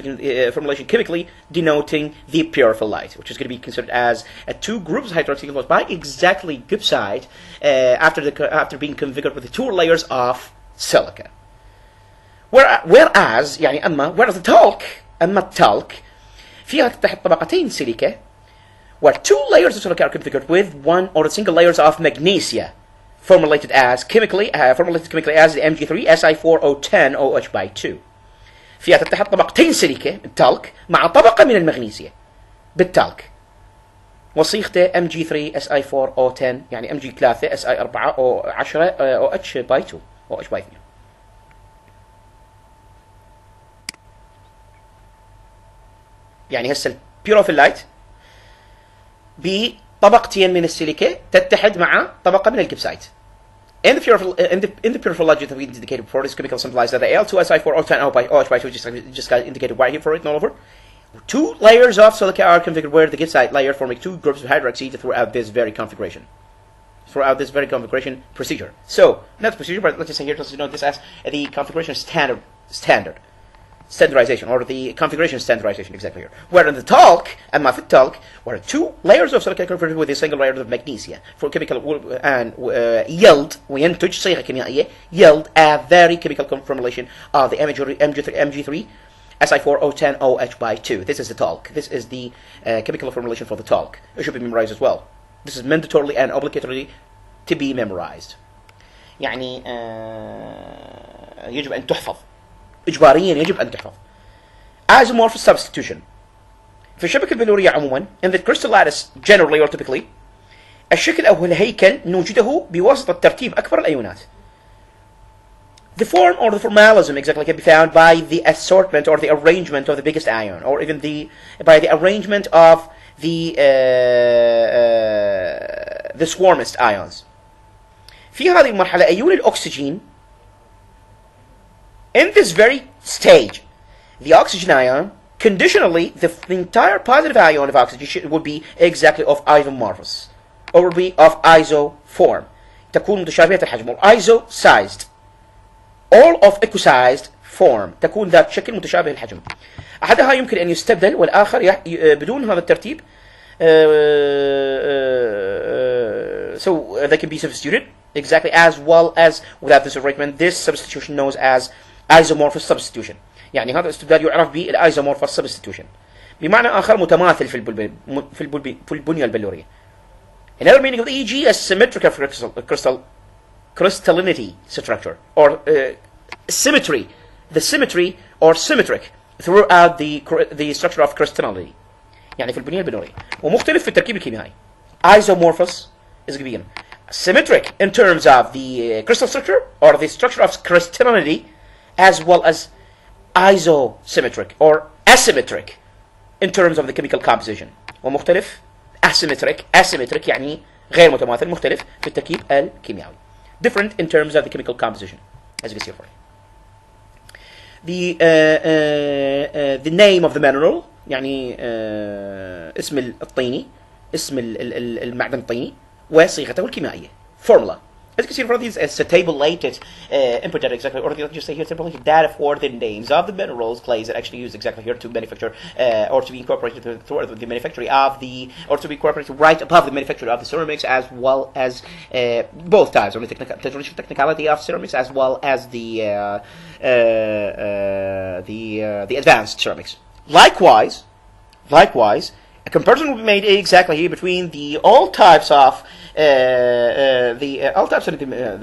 [SPEAKER 1] formulation chemically denoting the pyrophyllite, which is going to be considered as 2 groups of hydroxyl by exactly gibbsite after being configured with the 2 layers of silica. Whereas the talc فيها تحت طبقتين سيليكا where 2 layers of silica are configured with 1 or a single layers of magnesia formulated chemically as the Mg3Si4O10 OH by 2. فيها تتحد طبقتين سيليكا التالك مع طبقة من المغنيسيا بالتالك وصيغته Mg3Si4O10 يعني Mg3Si4O10 OH by 2 OH by 2. يعني هسه البيروفيلايت بطبقتين من السيليكا تتحد مع طبقة من الجبسايت. In the pyrophyllite that we indicated before, this chemical symbolized that the Al2Si4O10 OH by 2 just got indicated right here for it and all over. 2 layers of silica are configured where the gibbsite layer forming 2 groups of hydroxide throughout this very configuration. Procedure. So, not the procedure, but let's just say here, let's note this as the configuration standardization, or the configuration standardization exactly here. Where in the talc, and في الtalc, where 2 layers of silica converted with a single layer of magnesia for chemical and yield وينتج صيغة كيميائية yield a very chemical formulation of the Mg3 Si4O10OH by 2. This is the talc. This is the chemical formulation for the talc. It should be memorized as well. This is mandatorily and obligatorily to be memorized. يعني يجب أن تحفظ. إجباريا يجب أن تحفظ. Isomorphous substitution. في الشبكة البلورية عموما in the crystal lattice generally or typically الشكل أو الهيكل نوجده بواسطة ترتيب أكبر الأيونات. The form or the formalism exactly can be found by the assortment or the arrangement of the biggest ion, or even by the arrangement of the swarmest ions. في هذه المرحلة أيون الأكسجين in this very stage, the oxygen ion conditionally the entire positive ion of oxygen would be exactly of isomorphous or would be of iso form. تكون متشابهة الحجم or iso-sized. all of equisized form تكون ذات شكل متشابه الحجم. أحدها يمكن أن يستبدل والآخر بدون هذا الترتيب. So they can be substituted exactly as well as without this arrangement. This substitution known as isomorphous substitution. يعني هذا الاستبدال يعرف بالisomorphous substitution. بمعنى آخر متماثل في البنية البلورية. Another meaning of the EG is symmetric of crystallinity structure or symmetry, the symmetry or symmetric throughout the structure of crystallinity. يعني في البنية البلورية ومختلف في التركيب الكيميائي. Isomorphous is given. Symmetric in terms of the crystal structure or the structure of crystallinity, as well as isosymmetric or asymmetric in terms of the chemical composition. ومختلف asymmetric يعني غير متماثل مختلف في التركيب الكيميائي. Different in terms of the chemical composition, as you can see here. The name of the mineral يعني اسم الطيني اسم المعدن الطيني وصيغته الكيميائية. Formula. As you can see in front of these, it's a tabulated input data exactly, or just say here, tabulated data for the names of the minerals, clays that actually used exactly here to manufacture, or to be incorporated through the manufacturing of the, or to be incorporated right above the manufacture of the ceramics, as well as both types, or the technicality of ceramics, as well as the advanced ceramics. Likewise, a comparison will be made exactly here between all types of the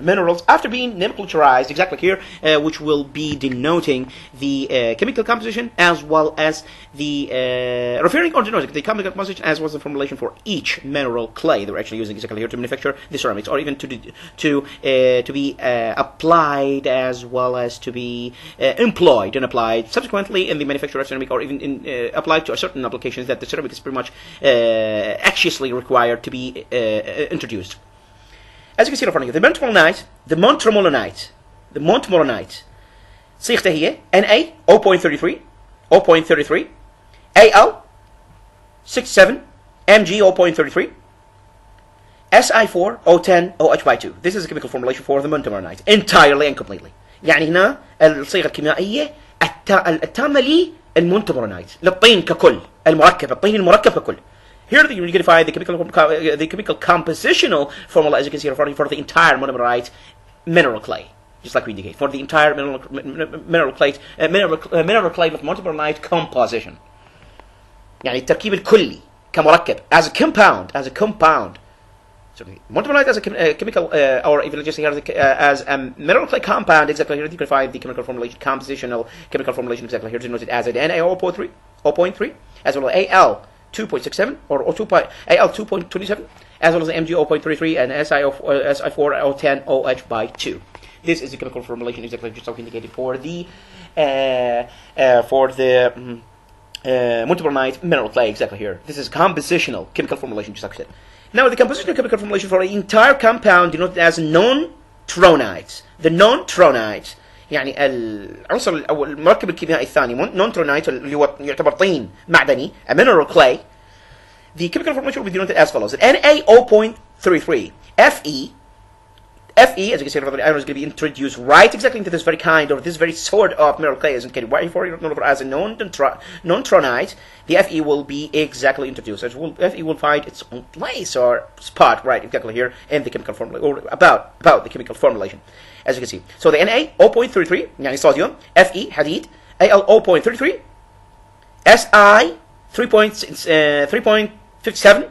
[SPEAKER 1] minerals after being nomenclaturized exactly here, which will be denoting the chemical composition as well as the referring or denoting the chemical composition as well as the formulation for each mineral clay they're actually using exactly here to manufacture the ceramics, or even to be applied as well as to be employed and applied subsequently in the manufacture of ceramic, or even applied to certain applications that the ceramic is pretty much actually required to be introduced. As you can see in front of you, the montmorillonite صيغته هي Na 0.33 Al 67 Mg 0.33 Si4 O10 OH by 2. This is a chemical formulation for the montmorillonite entirely and completely. يعني هنا الصيغة الكيميائية التامة للمونتمورونايت للطين ككل المركب، الطين المركب ككل. Here you can find the chemical compositional formula, as you can see in front of you, for the entire monomerite mineral clay, just like we indicate for the entire mineral clay with monomerite composition. يعني التركيب الكلي كمركب as a compound. So monomerite as a chemical, or even just here as a mineral clay compound, exactly here you can find the chemical formulation, compositional chemical formulation exactly here denoted as an Na0.3, as well as Al 2.67 or Al 2.27, as well as the Mg 0.33 and Si4 O10 OH by 2. This is the chemical formulation exactly just like indicated for the montmorillonite mineral clay exactly here. This is compositional chemical formulation just like I said. Now the compositional chemical formulation for the entire compound denoted as non-tronites. The non-tronites يعني العنصر او المركب الكيميائي الثاني نون ترونايت اللي هو يعتبر طين معدني a mineral clay. The chemical formulation will be denoted as follows: Na 0.33 Fe, as you can see, the iron is going to be introduced right exactly into this very kind or this very sort of mineral clay, as indicated right for as a non-tronite. The Fe will be exactly introduced. Fe will find its own place or spot right exactly here in the chemical formula, or about the chemical formulation, as you can see. So the Na 0.33 يعني صوديوم, Fe حديد, Al 0.33, Si 3.57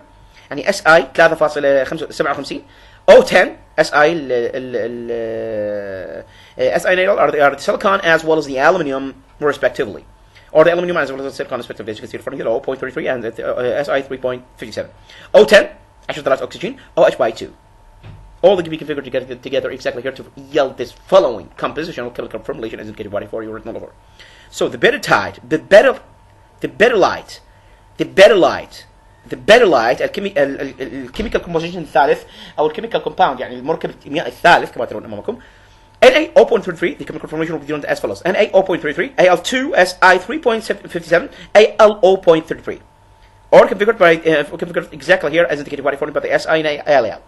[SPEAKER 1] يعني SI 3.57, O10 SI SI nail are the silicon as well as the aluminum respectively, or the aluminum as well as the silicon respectively, as you can see in front of you, 0.33 and SI 3.57. O10 actually the last oxygen, OH by 2. All that can be configured together exactly here to yield this following compositional chemical formulation as indicated by 40 written all over. So the bettatide, the bettalite الكيميكال كومبوزيشن الثالث او الكيميكال كومباوند يعني المركب الكيميائي الثالث كما ترون امامكم. Na 0.33, the chemical formation will be done as follows: Na 0.33, Al2 Si 3.57, Al 0.33, or configured exactly here as indicated by the Si and Al.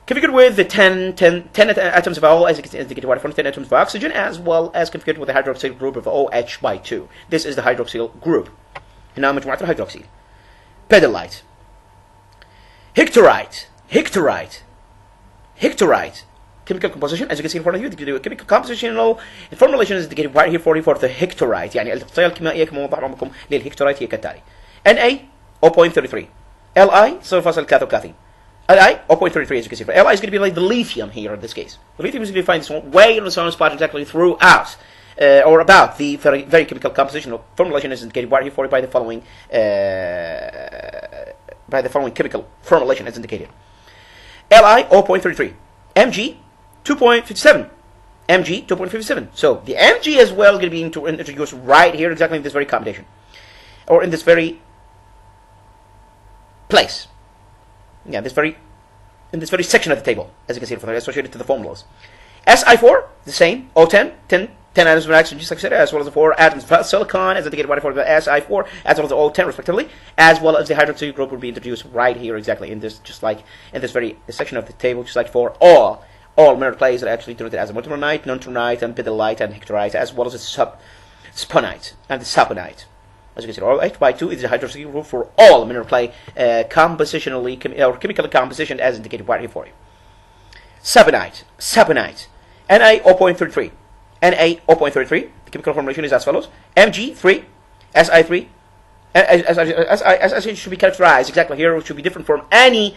[SPEAKER 1] Configured with the 10 atoms of Al as indicated by 10 atoms of oxygen, as well as configured with the hydroxyl group of OH by 2. This is the hydroxyl group. هنا مجموعة الهيدروكسيل. Pedalite, Hectorite. Chemical composition, as you can see in front of you, the chemical compositional formulation is indicated right here for the Hectorite. يعني الاختصار الكيميائية كما وضح لكم للهيكتورايت هي كالتالي: Na 0.33, Li 0.33, Li 0.33 as you can see. Li is going to be like the lithium here in this case. The lithium is going to be found way in the same spot exactly throughout. Or about the very chemical composition of formulation is indicated right here for by the following chemical formulation as indicated: Li 0.33, Mg 2.57, Mg 2.57. So the Mg as well is going to be introduced right here exactly in this very combination, or in this very place. Yeah, in this very section of the table, as you can see, associated to the formulas. Si4 the same, O10 10 atoms of oxygen, just like I said, as well as the 4 atoms of silicon, as indicated by the Si4, as well as the O10 respectively, as well as the hydroxyl group will be introduced right here exactly in this, just like in this very section of the table, just like for all mineral clays that are actually denoted as multimonite, non-tronite, and pedalite, and hectorite, as well as the sponite and the saponite. As you can see, OH by 2 is the hydroxyl group for all mineral clay, compositionally or chemically compositioned as indicated right here for you. Saponite, Na 0.33. Na 0.33, the chemical formulation is as follows: Mg3, Si3, Si should be characterized exactly here, which should be different from any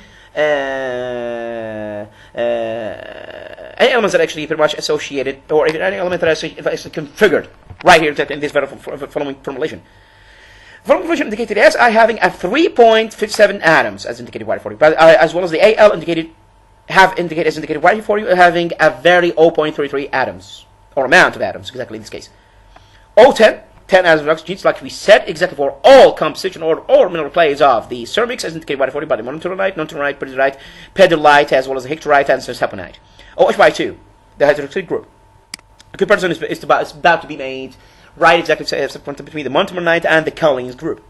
[SPEAKER 1] elements that are actually pretty much associated, or even any element that is actually configured right here in this following formulation. Formulation indicated as Si having a 3.57 atoms, as indicated right for you, but as well as the Al indicated as indicated right here for you, having a very 0.33 atoms. Or amount of atoms, exactly in this case. O10, 10 atoms of oxygen, like we said, exactly for all composition or all mineral clays of the ceramics, as indicated by the monotronite, non-tronite, pedalite, as well as the hectorite and saponite. OH by 2, the hydroxyl group. A comparison is about to be made right exactly between the monotronite and the kaolins group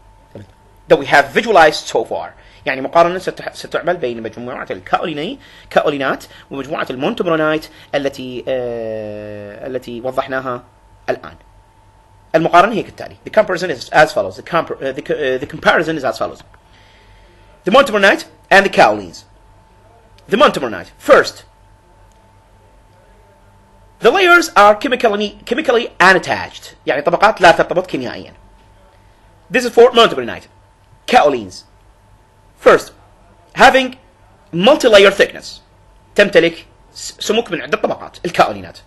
[SPEAKER 1] that we have visualized so far. يعني مقارنة ستعمل بين مجموعة الكاولينات ومجموعة المونتمرونايت التي وضحناها الآن. المقارنة هي كالتالي: The comparison is as follows. The comparison is as follows. The montemronite and the kaolins. The montemronite. First, the layers are chemically unattached. يعني طبقات لا ترتبط كيميائيا. This is for montemronite. Kaolins. First, having multi-layer thickness. تمتلك سمك من عدة طبقات الكاولينات.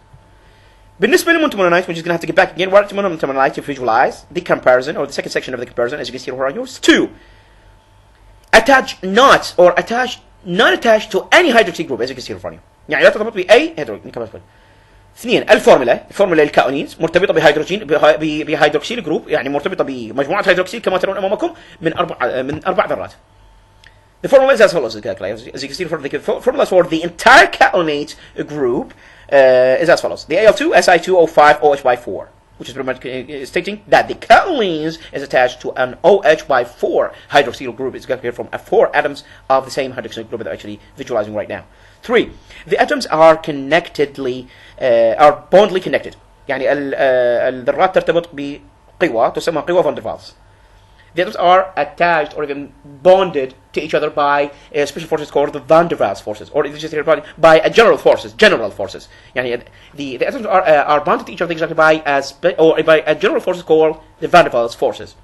[SPEAKER 1] بالنسبة للمونتمرونايت, which is going to have to get back again, what montemronite to visualize the comparison, or the second section of the comparison, as you can see here, yours. 2. Not attached to any hydroxyl group, as you can see here. يعني لا ترتبط بأي هيدروجين. 2. الفورمولا للكاولينز مرتبطة بهيدروكسيل جروب, يعني مرتبطة بمجموعة هيدروكسيل كما ترون أمامكم من أربع ذرات. The formula is as follows. As you can see, the formula for the entire kaolinate group is as follows: the Al2, Si2O5, OH by 4, which is pretty much stating that the kaolins is attached to an OH by 4 hydroxyl group. It's got here from 4 atoms of the same hydroxyl group that we're actually visualizing right now. 3. The atoms are bondly connected. يعني الذرات ترتبط بقوة تسمى قوة فان دير فالز. The atoms are attached or even bonded to each other by special forces called the van der Waals forces, or it's just by general forces. يعني the atoms are bonded to each other exactly by a general forces called the van der Waals forces.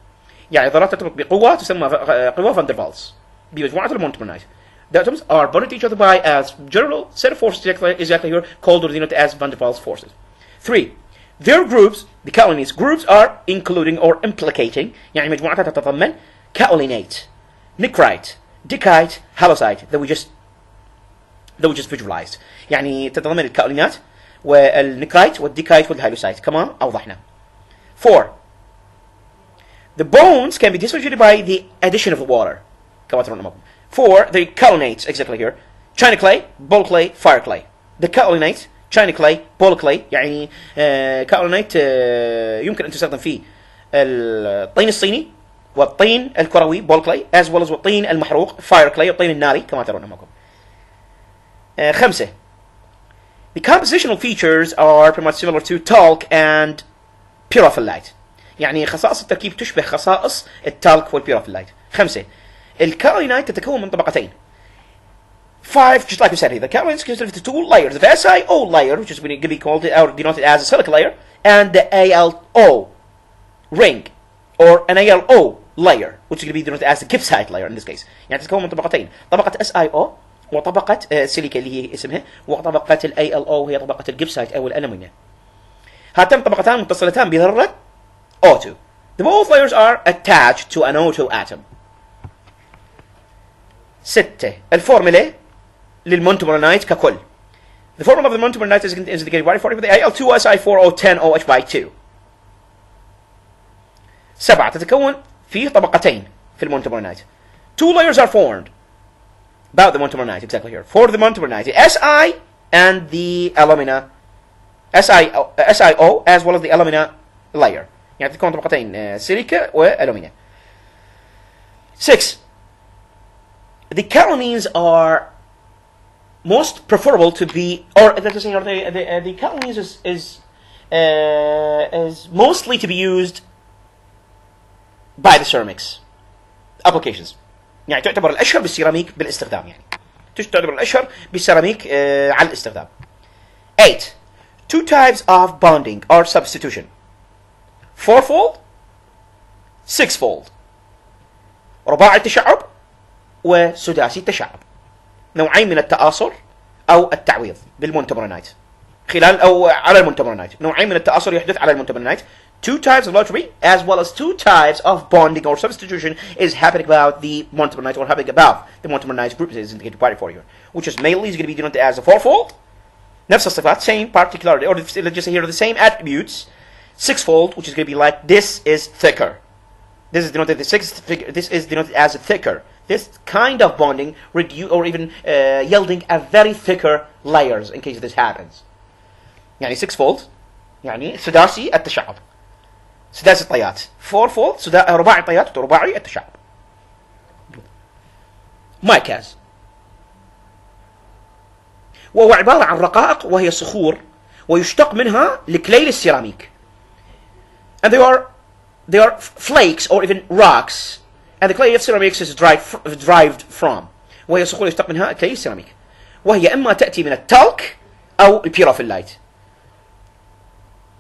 [SPEAKER 1] يعني ذرات ترتبط بقوة تسمى قوة فان دير فالز بمجموعة المونتمرنايت. The atoms are bonded to each other by a general set of forces exactly here called or denoted as van der Waals forces. 3. Their groups, the kaolins groups, are including or implicating يعني مجموعتها تتضمن kaolinate, nicrite, dicite, halosite that we just visualized. يعني تتضمن الكاولينات والنيكرايت والديكايت والهالوسايت كما أوضحنا. 4. The bones can be dissociated by the addition of the water. كما ترون أمامكم. 4. The kaolinates exactly here. China clay, ball clay, fire clay. The kaolinate China clay, ball clay يعني كاولينيت يمكن أن تستخدم فيه الطين الصيني والطين الكروي ball clay as well as والطين المحروق fire clay والطين الناري كما ترون أمامكم. 5. The compositional features are pretty much similar to talc and pyrophyllite. يعني خصائص التركيب تشبه خصائص التالك والبيروفيلايت. 5. الكاولينيت تتكون من طبقتين. 5, just like we said here, the kaolins consist of the 2 layers, the SiO layer, which is going to be called or denoted as a silica layer, and the AlO ring, or an AlO layer, which is going to be denoted as the gibbsite layer in this case. يعني تتكون من طبقتين، طبقة SiO وطبقة سيليكا اللي هي اسمها، وطبقة AlO وهي طبقة الجبسايت أو الألمنيوم. هاتان طبقتان متصلتان بذرة O2. The both layers are attached to an O2 atom. 6. الفورمولا للمونتمرنايت ككل. The formula of the montemernite is indicated by the Al2Si4O10OH by 2. 7. تتكون فيه طبقتين في المونتمرنايت. 2 layers are formed about the montemernite exactly here. For the montemernite, the Si and the alumina, SiO as well as the alumina layer. يعني تتكون طبقتين سيليكا والومنيا. 6. The kaolins are most preferable to be, or let's say, the kaolins is mostly to be used by the ceramics applications. يعني تعتبر الأشهر بالسيراميك بالاستخدام يعني. تعتبر الأشهر بالسيراميك على الاستخدام. 8. 2 types of bonding or substitution. 4-fold, 6-fold. رباعي التشعب وسداسي التشعب. نوعين من التآصر أو التعويض بالمونتمرنايت خلال أو على المونتمرنايت. نوعين من التآصر يحدث على المونتمرنايت. 2 types of lottery as well as 2 types of bonding or substitution is happening about the montemernite or happening about the montemernite group is indicated by for here, which is mainly is going to be denoted as a 4-fold. نفس الصفات, same particularity, or let's just say here the same attributes. 6-fold, which is going to be like this is thicker. This is denoted the 6th figure. This is denoted as a thicker. This kind of bonding reduce or even yielding a very thicker layers in case this happens. يعني 6-fold يعني سداسي التشعب. سداسي الطيات. 4-fold رباعي الطيات ورباعي التشعب. مايكاز وهو عبارة عن رقائق وهي صخور ويشتق منها لكليل السيراميك. And they are flakes or even rocks. And the clay of ceramics is derived from. وهي صخور يشتق منها كليل السيراميك. وهي إما تأتي من التالك أو البيروفيلايت.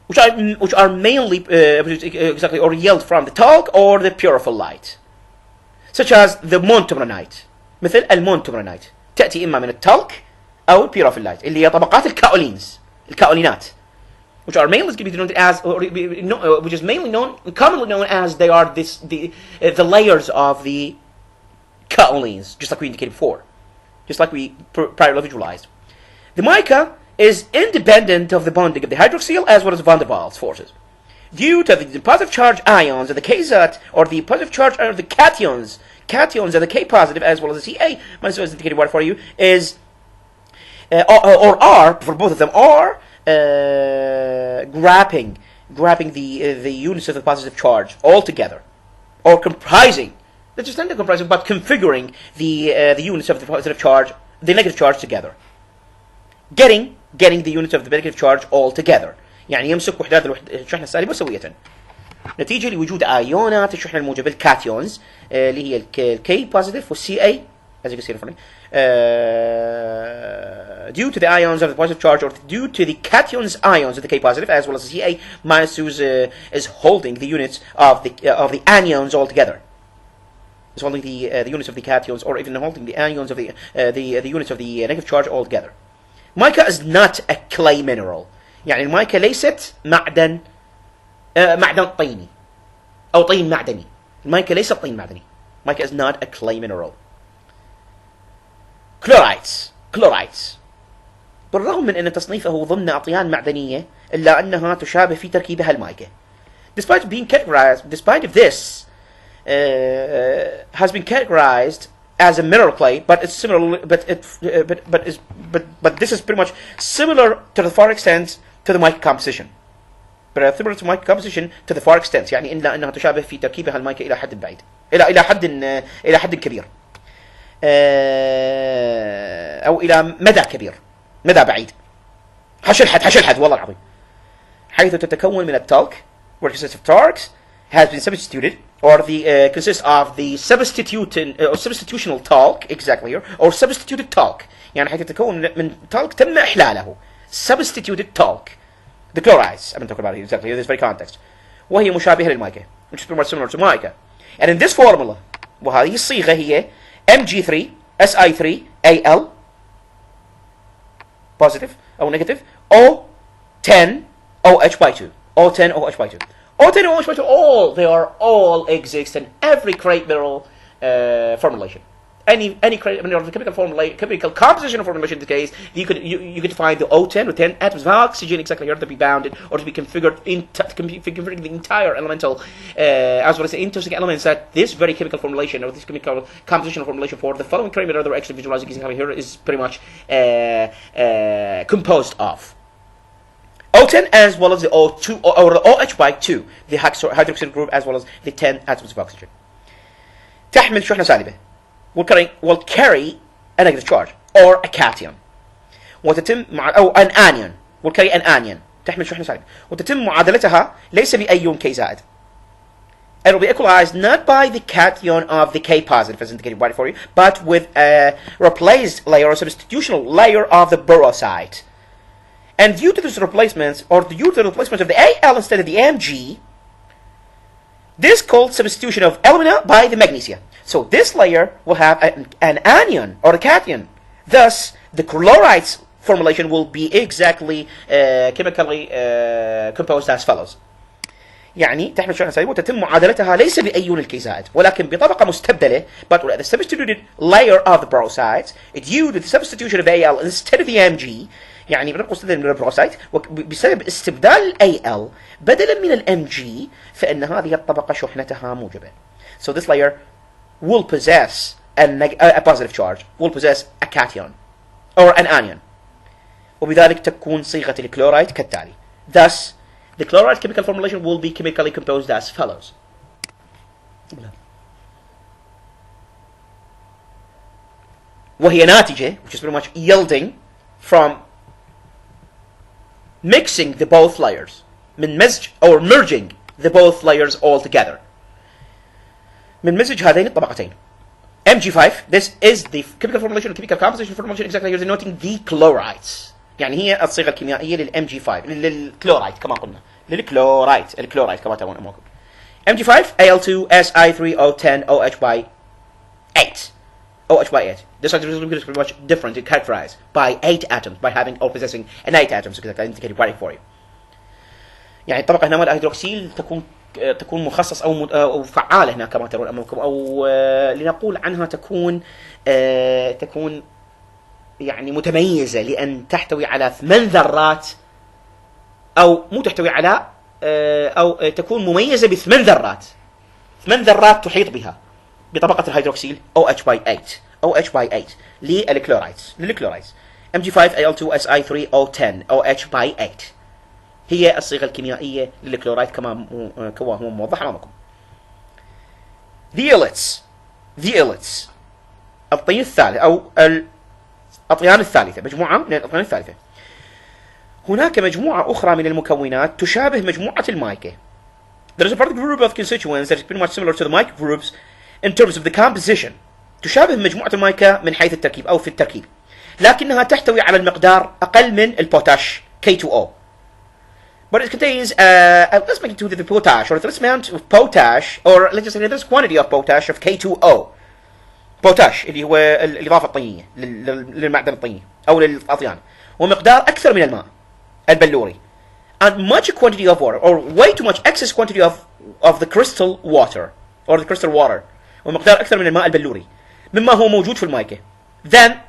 [SPEAKER 1] Which are mainly exactly or yield from the talc or the pyrophyllite. Such as the montemernite. مثل المونتمرنايت. تأتي إما من التالك أو البيروفيلايت اللي هي طبقات الكاولينات. Which are mainly to be denoted as, which is mainly known, commonly known as they are the layers of the kaolins, just like we indicated before, just like we priorly visualized. The mica is independent of the bonding of the hydroxyl as well as the van der Waals forces, due to the positive charge ions of the Kz or the positive charge of the cations of the K positive as well as the Ca minus is indicated what for you is or are for both of them are grabbing the units of the positive charge all together, or comprising, not just comprising, but configuring the units of the positive charge, the negative charge together. Getting the units of the negative charge all together. يعني يمسك وحدات الشحنة السالبة سوية. نتيجة لوجود ايونات الشحنة الموجبة الكاتيونز اللي هي الكي بوزيتيف والسي اي as you can see in front of me, due to the ions of the positive charge or due to the cations ions of the K positive as well as the Ca minus is holding the units of the anions all together. Is holding the units of the cations or even holding the anions of the units of the negative charge all together. Mica is not a clay mineral. يعني المايكا ليست معدن طيني أو طين معدني. المايكا ليست طين معدني. Mica is not a clay mineral. كلورايتس بالرغم من أن تصنيفه ضمن أطيان معدنية إلا أنها تشابه في تركيبها المايكا. Despite of this has been categorized as a mineral clay, but it's similar. But this is pretty much similar to the far extent to the mica composition. But similar to mica composition to the far extent. يعني إلا أنها تشابه في تركيبها المايكا إلى حد بعيد. إلى حد كبير. أو إلى مدى كبير، مدى بعيد. حشلحد والله العظيم. حيث تتكون من التالك, where consists of talc, has been substituted, or the consists of the substitutional talc, exactly here, or substituted talc. يعني حيث تتكون من talc تم إحلاله. Substituted talc. The chlorides, I've been talking about it exactly in this very context. وهي مشابهة للمايكا, which is pretty much similar to mica. And in this formula, وهذه الصيغة هي Mg3 Si3 Al positive or negative O10 OH by 2 O10 OH by 2 O10 OH by 2 they all exist in every crate mineral formulation. Any crate mineral chemical composition of formulation in this case, you could find the O10 with 10 atoms of oxygen exactly here to be bounded or to be configured configuring the entire elemental as well as the intrinsic elements that this very chemical formulation or this chemical composition formulation for the following crate mineral that we're actually visualizing here is pretty much composed of. O10 as well as the O2 or the OH by 2, the hydroxyl group as well as the 10 atoms of oxygen. تحمل شحنة سالبة will carry a negative charge or a cation. وتتم أو an anion will carry an anion تحمل شحنة سالبة وتتم معادلتها ليس بأيون K زائد. It will be equalized not by the cation of the K positive as indicated by for you, but with a replaced layer or substitutional layer of the borosite. And due to this replacement, or due to the replacement of the Al instead of the Mg, this is called substitution of alumina by the magnesia. So this layer will have an anion or a cation. Thus, the chlorides formulation will be exactly chemically composed as follows. يعني تحمل شحنة سالبة وتتم معادلتها ليس بأيون الكي زائد ولكن بطبقة مستبدلة, but the substituted layer of the borosides due to the substitution of Al instead of the Mg, يعني بنبقى مستبدل من البروسايت بسبب استبدال Al بدلا من الMg فإن هذه الطبقة شحنتها موجبة. So this layer will possess a positive charge, will possess a cation or an anion. وبذلك تكون صيغة الكلورايد كالتالي. Thus, the chloride chemical formulation will be chemically composed as follows. وهي ناتجة, which is pretty much yielding from mixing the both layers, من مزج or merging the both layers all together. من مزج هذين الطبقتين. Mg5, this is the chemical formulation, chemical composition formulation exactly here denoting the chlorides. يعني هي الصيغة الكيميائية للMg5 للكلورايد كما قلنا الكلورايد كما ترون أمامكم. Mg5 Al2 Si3O10 OH by 8. OH by 8. This hydrogen is pretty much different, it's characterized by 8 atoms, by having or possessing an 8 atoms exactly indicated right for you. يعني الطبقة هنا مال الهيدروكسيل تكون مخصص أو فعالة هنا كما ترون أمامكم, أو لنقول عنها تكون يعني متميزة لأن تحتوي على 8 ذرات, أو مو تحتوي على أو تكون مميزة ب8 ذرات, 8 ذرات تحيط بها بطبقة الهيدروكسيل OH by 8 للكلورايدز. Mg5 Al2 Si3O10 OH by 8 هي الصيغة الكيميائية للكلورايد كما هو موضح أمامكم. The islets الطين الثالث أو الأطيان الثالثة, مجموعة من الأطيان الثالثة. هناك مجموعة أخرى من المكونات تشابه مجموعة المايكا there is a particular group of constituents that is pretty much similar to the mica groups in terms of the composition. تشابه مجموعة المايكا من حيث التركيب أو في التركيب، لكنها تحتوي على المقدار أقل من البوتاش K2O. But it contains let's make it to the potash, or this amount of potash, or let's just say this quantity of potash of K2O. potash اللي هو الإضافة الطينية للمعدن الطيني أو للاطيان، ومقدار أكثر من الماء البلوري. And much quantity of water, or way too much excess quantity of the crystal water, or the crystal water، ومقدار أكثر من الماء البلوري مما هو موجود في المايكا than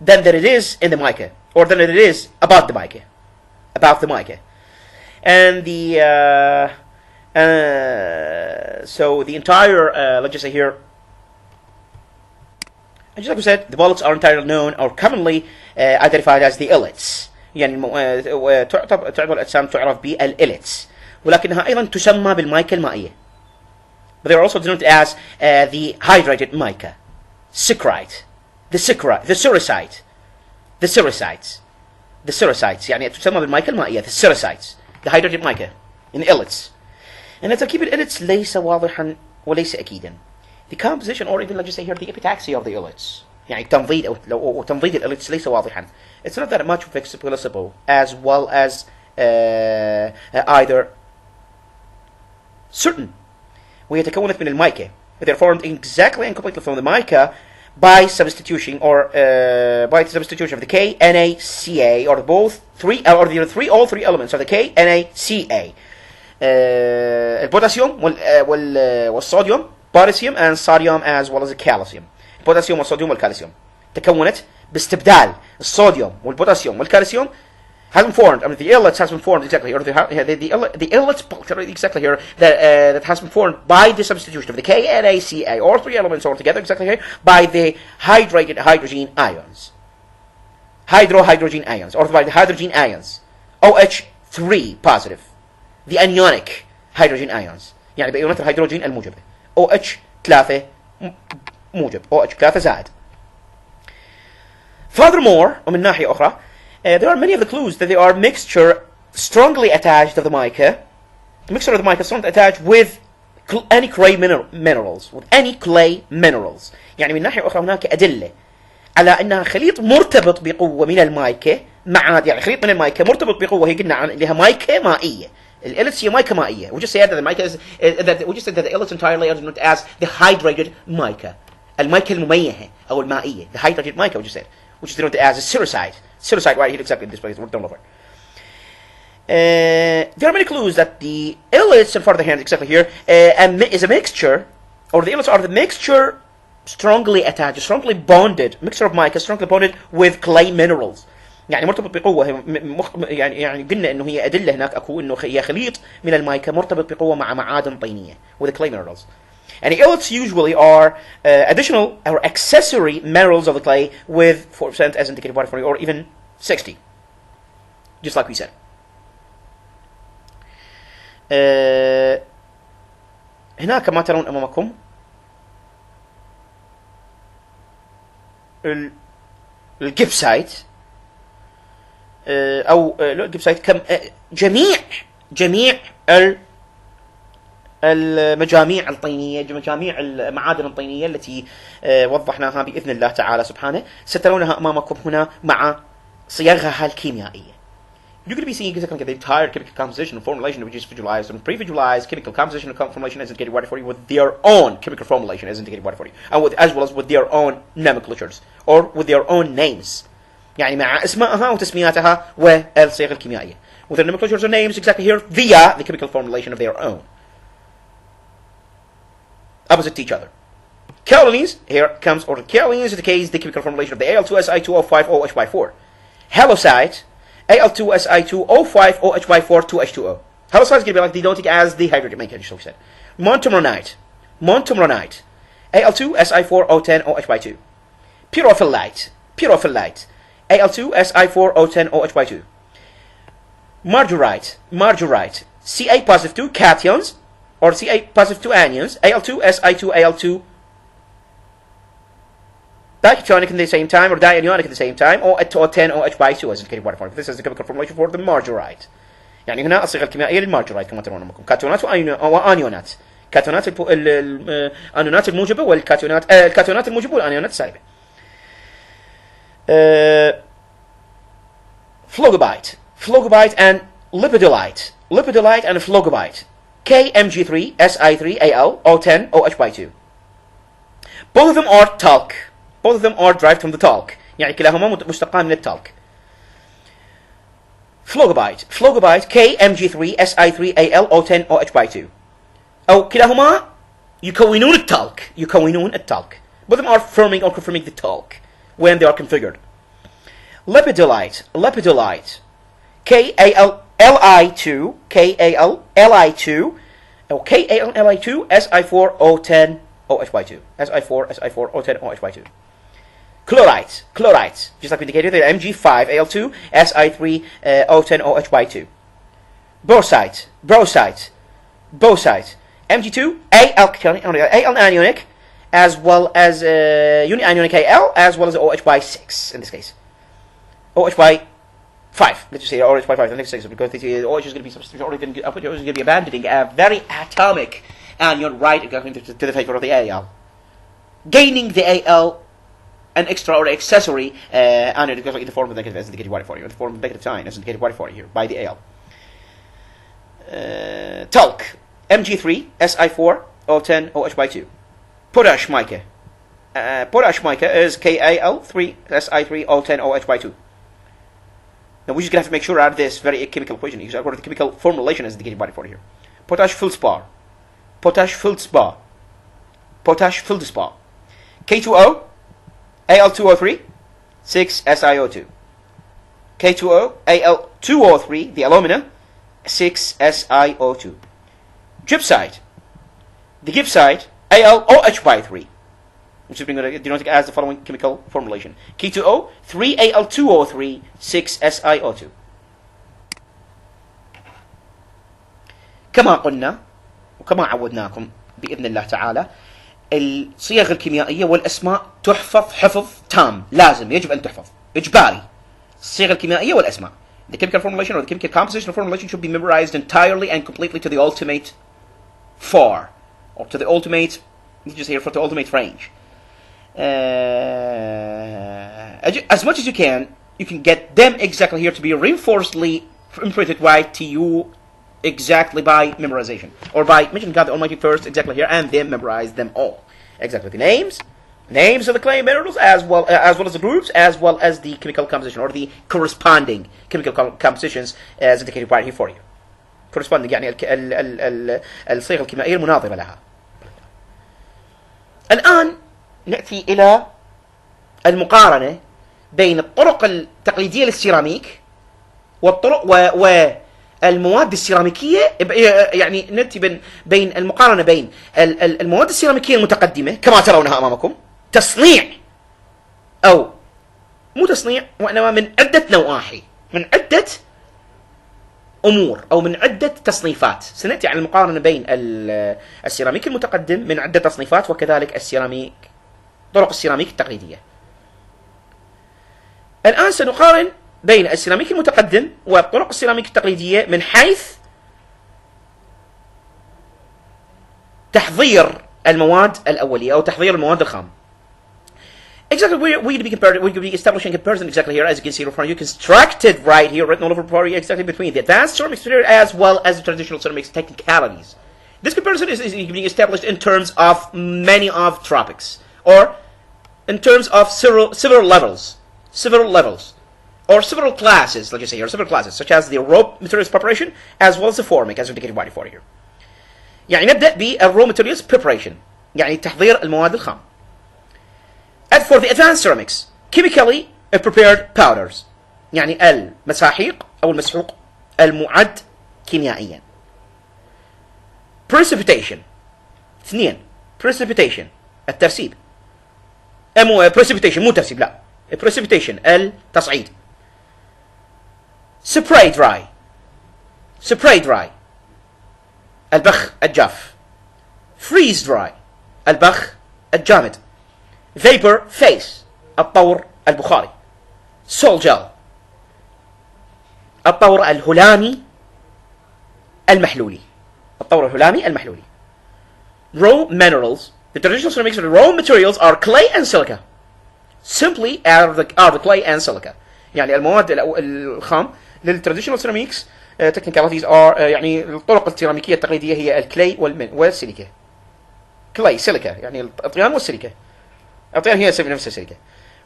[SPEAKER 1] that it is in the mica, or than it is about the mica, and so the entire let's just say here, just like we said, the bullets are entirely known or commonly identified as the illets. يعني تعتبر الأجسام تعرف بالإليتس، ولكنها أيضا تسمى بالمايكا المائية. But they are also denoted as the hydrated mica, sychrite, the sericite, يعني تسمى بالمايكا المائية, the sericites, the hydrated mica in the illets. And تركيب الإليتس ليس واضحا وليس أكيدا. The composition, or even let's just say here, the epitaxy of the illets, يعني تنضيد أو تنضيد الإليتس ليس واضحا. It's not that much explicable as well as either certain. وهي تكونت من المايكا. They're formed exactly and completely from the mica by substitution, or by the substitution of the K, NaCa, or all three elements of the K, NaCa. البوتاسيوم والصوديوم, potassium and sodium, as well as the calcium. البوتاسيوم والصوديوم والكالسيوم تكونت باستبدال الصوديوم والبوتاسيوم والكالسيوم. Has been formed. I mean, the illets has been formed exactly here. The illets exactly here that has been formed by the substitution of the KNaCa, all three elements all together exactly here, by the hydrated hydrogen ions, hydrogen ions, or by the hydrogen ions, OH3 positive, the anionic hydrogen ions. يعني بأيونات الهيدروجين الموجبة OH3 موجب, OH3 زائد. Furthermore, ومن ناحية أخرى, there are many of the clues that they are mixture strongly attached of the mica, mixture of the mica strongly attached with any clay minerals, يعني من ناحية أخرى هناك أدلة على أنها خليط مرتبط بقوة من المايكا مع, يعني خليط من المايكا مرتبط بقوة, هي قلنا عن لها مايكا مائية. الإليتس هي مايكا مائية. We just said that the mica is we just said that the illets entirely are denoted as the hydrated mica, المايكا المميهة أو المائية, the hydrated mica, we just said, which is denoted as a sericite. Sericite right here exactly in this place. We're done over. There are many clues that the illets in front of the hand exactly here is a mixture, or the illets are the mixture strongly attached, strongly bonded, mixture of mica strongly bonded with clay minerals. يعني مرتبط بقوة, يعني قلنا إنه هي أدلة هناك أكو إنه هي خليط من المايكا مرتبط بقوة مع معادن طينية, with the clay minerals. And the illets usually are additional or accessory minerals of the clay with 4% as indicated by 40, or even 60, just like we said. هنا كما ترون أمامكم الجبسايت, أو الجبسايت كم جميع المجاميع الطينية, مجاميع المعادن الطينية التي وضحناها بإذن الله تعالى سبحانه, سترونها أمامكم هنا مع صيغها الكيميائية. You're going to be seeing exactly the entire chemical composition and formulation, which is visualized and pre-visualized chemical composition and formulation as indicated by 40, with their own chemical formulation as indicated by 40, and as well as with their own nomenclatures, or with their own names. يعني مع اسمائها وتسمياتها والصيغ الكيميائية, with their nomenclatures and names exactly here via the chemical formulation of their own, opposite to each other. Kaolins, here comes, or kaolins in the case, the chemical formulation of the Al2Si2O5OH4. Halosite, Al2Si2O5OH4 2H2O. Halosite is going to be like denoted as the hydrogen mica, just like we said. Montomronite, Al2Si4O10OH2. Pyrophyllite, Al2Si4O10OH2. Margurite, Ca positive 2 cations, or Ca positive 2 anions, Al2Si2 Al2 dicationic at the same time, or dianionic at the same time, or 10 OH2 as indicated by the formula. This is the chemical formulation for the margurite. يعني هنا الصيغة الكيميائية للمارجرايت كما ترون أمامكم، كاتيونات وآنيونات، كاتيونات الآنيونات الموجبة والكاتيونات الكاتيونات الموجبة والآنيونات السالبة. Phlogobite and lipidolite and phlogobite, KMG3 Si3Al O10 OH by 2. Both of them are talc. Both of them are derived from the talc. يعني كلاهما مشتقان من التالك. Phlogobite KMG3 Si3Al O10 OH by 2. أو كلاهما يكونون التالك. Both of them are forming or confirming the talc when they are configured. Lipidolite KALLI2 or KALLI2 Si4 O10 OH by 2. Si4 O10 OH by 2. Chlorites, just like we indicated there, Mg5Al2 Si3 O10 OH by 2. Bosite, Mg2 Al anionic, as well as unianionic Al, as well as OH by 6 in this case. OH by 5. Let's just say OH by 5 in the next 6, because the OH is going to be substituted, OH is going to be abandoning a very atomic anion right to the favor of the Al, gaining the Al an extra or accessory anion in the form of negative as indicated by 40, in the form of negative sign as indicated by 40 here by the Al. Talc, Mg3 Si4 O10 OH by 2. Potash mica is KAl3 Si3 O10 OH by 2. Now we're just going to have to make sure out of this very chemical equation, because according to the chemical formulation as indicated by 40 here. Potash feldspar, K2O Al2O3 6 SiO2, K2O Al2O3 the alumina 6 SiO2. Gypsite, the gypsite AlOH by 3, which is being denoted as the following chemical formulation: K2O 3 Al2O3 6 SiO2. كما قلنا وكما عودناكم بإذن الله تعالى، الصيغ الكيميائية والأسماء تحفظ حفظ تام، لازم يجب أن تحفظ إجباري. الصيغ الكيميائية والأسماء. The chemical formulation or the chemical composition or formulation should be memorized entirely and completely to the ultimate far, or to the ultimate, let's just here for the ultimate range. As much as you can get them exactly here to be reinforcedly imprinted right to you exactly by memorization, or by mentioning God the Almighty first exactly here and then memorize them all exactly, the names of the clay minerals as well as the groups, as well as the chemical composition or the corresponding chemical compositions as indicated right here for you, corresponding يعني الصيغة الكيميائية المناظرة لها. الآن نأتي إلى المقارنة بين الطرق التقليدية للسيراميك والطرق والمواد السيراميكية، يعني نأتي بين المقارنة بين المواد السيراميكية المتقدمة كما ترونها أمامكم، تصنيع أو مو تصنيع وإنما من عدة نواحي، من عدة أمور أو من عدة تصنيفات. سنأتي على المقارنة بين السيراميك المتقدم من عدة تصنيفات، وكذلك السيراميك طرق السيراميك التقليدية. الآن سنقارن بين السيراميك المتقدم وطرق السيراميك التقليدية من حيث تحضير المواد الأولية أو تحضير المواد الخام. Exactly, we're going to be establishing a comparison exactly here, as you can see in front of you, constructed right here, written all over for you, exactly between the advanced ceramics as well as the traditional ceramics technicalities. This comparison is being established in terms of many of topics, or in terms of several levels, or several classes, let's just say here, several classes, such as the raw materials preparation, as well as the forming, as indicated by for here. يعني نبدأ بالraw materials preparation، يعني تحضير المواد الخام. As for the advanced ceramics, chemically prepared powders، يعني المساحيق أو المسحوق المعد كيميائيا. Precipitation، اثنين precipitation الترسيب، precipitation مو ترسيب، لا precipitation التصعيد. Spray dry البخ الجاف. Freeze dry البخ الجامد. Vapor phase الطور البخاري. Sol gel الطور الهلامي المحلولي، الطور الهلامي المحلولي. Raw minerals. The traditional ceramics raw materials are clay and silica. Simply are the clay and silica. يعني المواد الخام للتراديشنال سيراميكس technicalities are يعني الطرق السيراميكية التقليدية هي الكلي والسيليكا. كلي سيليكا يعني الاطيان والسيليكا. الاطيان هي نفس السيليكا.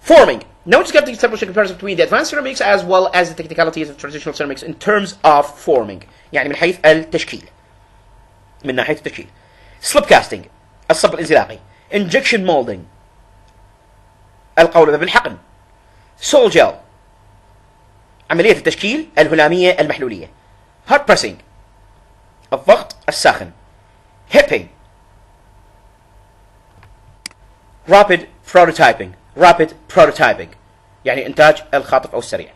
[SPEAKER 1] Forming. Now it's got to establish a comparison between the advanced ceramics as well as the technicalities of traditional ceramics in terms of forming. يعني من حيث التشكيل. من ناحية التشكيل. Slip casting. الصب الانزلاقي. Injection molding. القولبة بالحقن. Sol gel. عملية التشكيل الهلامية المحلولية. Hot pressing. الضغط الساخن. Hipping. Rapid prototyping. Rapid prototyping يعني إنتاج الخاطف أو السريع.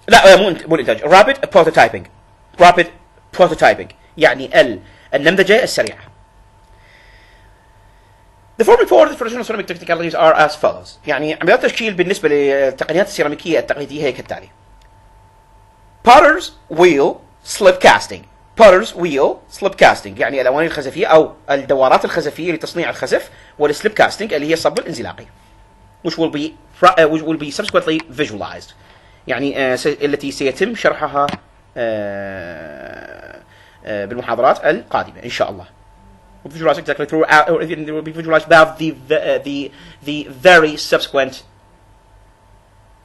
[SPEAKER 1] لا مو الإنتاج. Rapid prototyping. Rapid prototyping يعني النمذجة السريعة. The forming for the traditional ceramic technicalities are as follows. يعني عمليات التشكيل بالنسبة للتقنيات السيراميكية التقليدية هي كالتالي. Potter's wheel slip casting. Potter's wheel slip casting يعني الأواني الخزفية أو الدوارات الخزفية لتصنيع الخزف، والسليب كاستنج اللي هي الصب الانزلاقي. which will be subsequently visualized. يعني التي سيتم شرحها بالمحاضرات القادمة إن شاء الله. Visualize exactly throughout, or it will be visualized about the very subsequent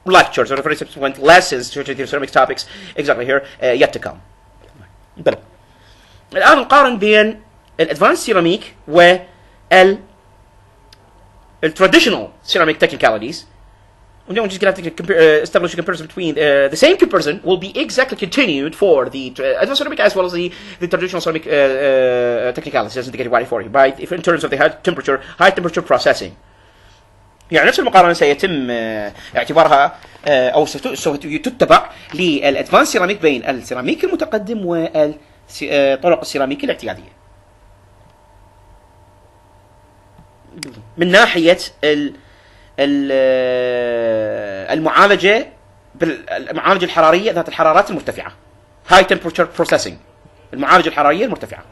[SPEAKER 1] lectures or the very subsequent lessons to the ceramic topics exactly here yet to come. بلى. الآن نقارن بين الادفانس سيراميك وال traditional ceramic technicalities. And then we're just going to have to establish a comparison between the same comparison will be exactly continued for the advanced ceramic as well as the traditional ceramic technicalities as indicated by in terms of the high temperature processing. يعني نفس المقارنة سيتم اعتبارها أو سوف تتبع للادفانس سيراميك بين السيراميك المتقدم والطرق السيراميك الاعتيادية. من ناحية المعالجة بالمعالجة الحرارية ذات الحرارات المرتفعة. High temperature processing. المعالجة الحرارية المرتفعة.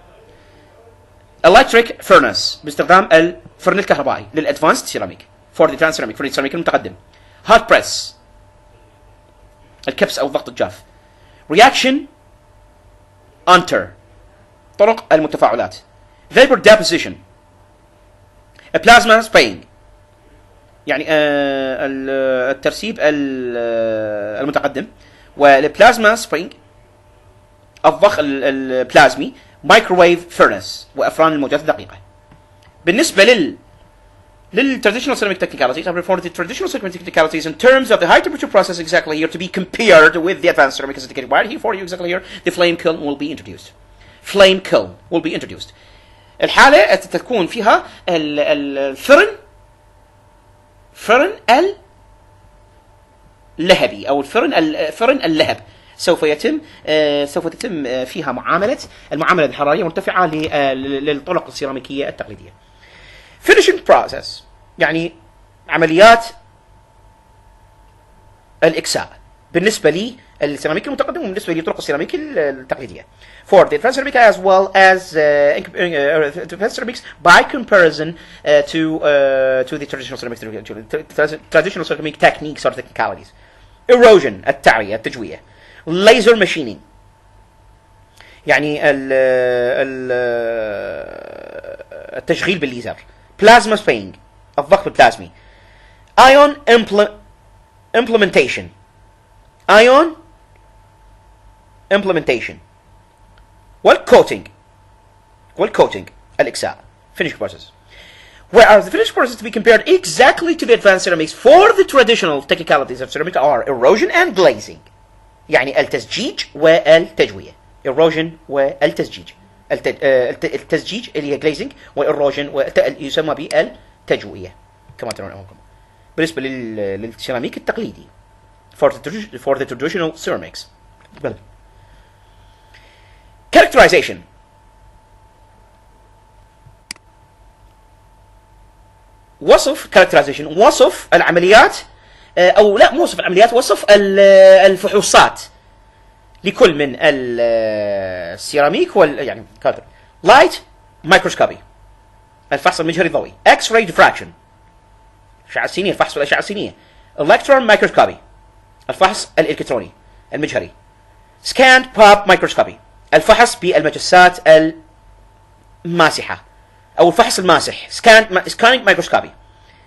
[SPEAKER 1] Electric furnace باستخدام الفرن الكهربائي للادفانسد سيراميك. For the advanced ceramic. For the ceramic المتقدم. Hot press. الكبس أو الضغط الجاف. Reaction under. طرق المتفاعلات. Vapor deposition. Plasma spraying. يعني الترسيب المتقدم. والبلازما سبرينج الضخ البلازمي. مايكروويف فيرنس وأفران الموجات الدقيقة. بالنسبة للtraditional ceramic technicalities, I've referred to the traditional ceramic technicalities in terms of the high temperature process exactly here to be compared with the advanced ceramic as indicated right here for you exactly here. The flame kiln will be introduced. Flame kiln will be introduced. الحالة تكون فيها الفرن اللهبي أو الفرن اللهب. سوف تتم فيها المعاملة الحرارية مرتفعة للطرق السيراميكية التقليدية. finishing process يعني عمليات الإكساء بالنسبة للسيراميك المتقدم وبالنسبة لطرق السيراميك التقليدية. For the advanced ceramic as well as advanced ceramics by comparison to the traditional ceramic techniques or technicalities. Erosion التعرية التجوية. Laser machining يعني التشغيل بالليزر. Plasma spraying الضغط البلازمي. Ion implementation. Ion implementation. والcoating الإكساء. Finishing process. Whereas the finished process to be compared exactly to the advanced ceramics for the traditional technicalities of ceramic are erosion and glazing. يعني التزجيج والتجوية. erosion والتزجيج. التزجيج اللي هي glazing والايروجن يسمى بالتجوية كما ترون أمامكم. بالنسبة للسيراميك التقليدي for the traditional ceramics. Characterization. وصف العمليات أو لا مو وصف العمليات، وصف الفحوصات لكل من السيراميك يعني كاتر لايت مايكروسكوبي الفحص المجهري الضوئي، اكس راي ديفراكشن الاشعه السينيه الفحص بالاشعه السينيه، الكترون مايكروسكوبي الفحص الالكتروني المجهري، سكاند بوب مايكروسكوبي الفحص بالمجسات الماسحه او الفحص الماسح، سكانينج مايكروسكوبي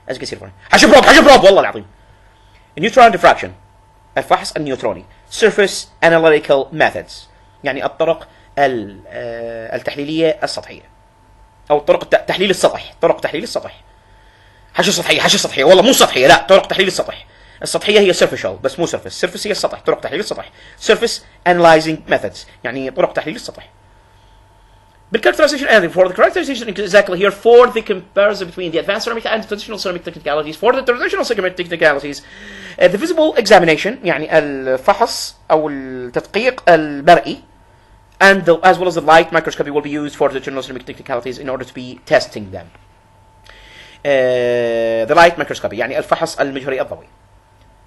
[SPEAKER 1] از يصير حشبروب والله العظيم، نيوترون ديفراكشن الفحص النيوتروني، سيرفيس اناليتيكال ميثودز يعني الطرق التحليليه السطحيه او طرق تحليل السطح، طرق تحليل السطح، حشو سطحيه والله مو سطحيه، لا طرق تحليل السطح، السطحيه هي سيرفيشال بس مو سيرفيس هي السطح، طرق تحليل السطح، سيرفيس انالايزنج ميثودز يعني طرق تحليل السطح. بالcharacterization and for the characterization exactly here for the comparison between the advanced ceramic and traditional ceramic technicalities, for the traditional ceramic technicalities the visible examination يعني الفحص أو التدقيق المرئي and as well as the light microscopy will be used for the traditional ceramic technicalities in order to be testing them. The light microscopy يعني الفحص المجهري الضوئي.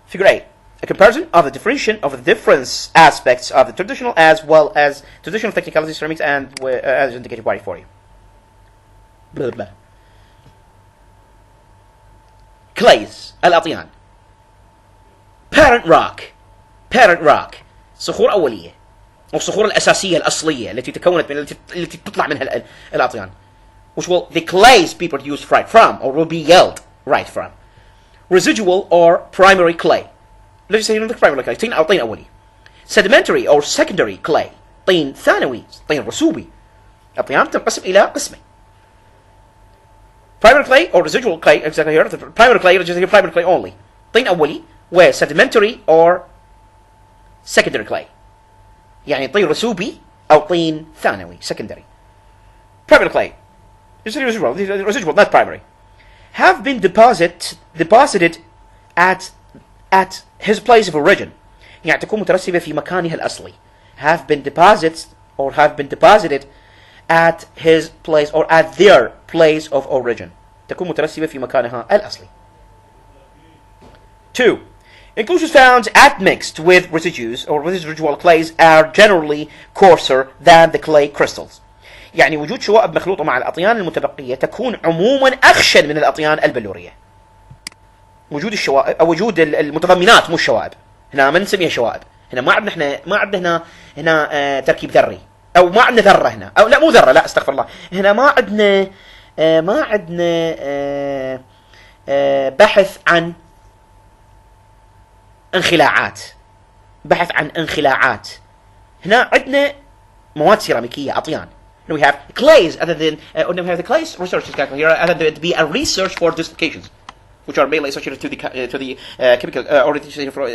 [SPEAKER 1] Figure 8. A comparison of the differentiation of the different aspects of the traditional as well as traditional technicalities ceramics and as indicated by for you. Blah blah. Clays الأطيان. Parent rock صخور أولية أو الصخور الأساسية الأصلية التي تكونت من التي تطلع منها الأطيان. Which will the clays be produced right from or will be yelled right from. Residual or primary clay. Let's say primary clay طين أو طين أولي. Sedimentary or secondary clay طين ثانوي طين رسوبي. الأطيان تنقسم إلى قسمين. Primary clay or residual clay exactly here. Primary clay is primary clay only. طين أولي و sedimentary or secondary clay. يعني طين رسوبي أو طين ثانوي secondary. Primary clay. Residual not primary. Have been deposited at his place of origin يعني تكون مترسبة في مكانها الأصلي. Have been deposited at his place or at their place of origin تكون مترسبة في مكانها الأصلي. 2. Inclusions found admixed with residues or residual clays are generally coarser than the clay crystals. يعني وجود شوائب مخلوطة مع الأطيان المتبقية تكون عموما أخشن من الأطيان البلورية. وجود الشوائب أو وجود المتضمنات مو الشوائب. هنا ما نسميها شوائب. هنا ما عندنا هنا تركيب ذري أو ما عندنا ذرة هنا أو لا مو ذرة لا استغفر الله. هنا ما عندنا بحث عن انخلاعات. هنا عندنا مواد سيراميكية أطيان. We have clays other than we have the clays research exactly here other than to be a research for dislocations, which are mainly associated to the chemical or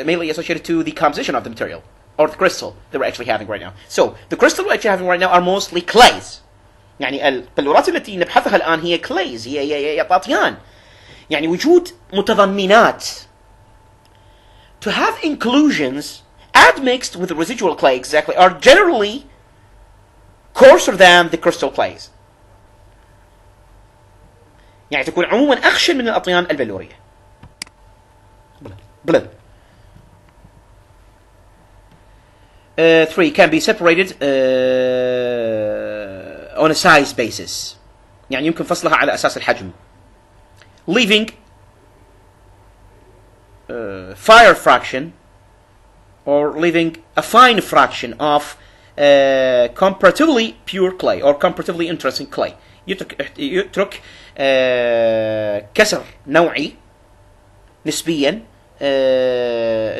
[SPEAKER 1] mainly associated to the composition of the material or the crystal that we're actually having right now. So the crystal we're actually having right now are mostly clays. يعني البلورات التي نبحثها الآن هي clays هي أطيان. يعني وجود متضمنات. To have inclusions admixed with the residual clay exactly are generally coarser than the crystal clays. يعني تكون عموما أخشن من الأطيان البلورية. 3 can be separated on a size basis. يعني يمكن فصلها على أساس الحجم. Leaving fire fraction or leaving a fine fraction of comparatively pure clay or comparatively interesting clay. يترك كسر نوعي نسبيا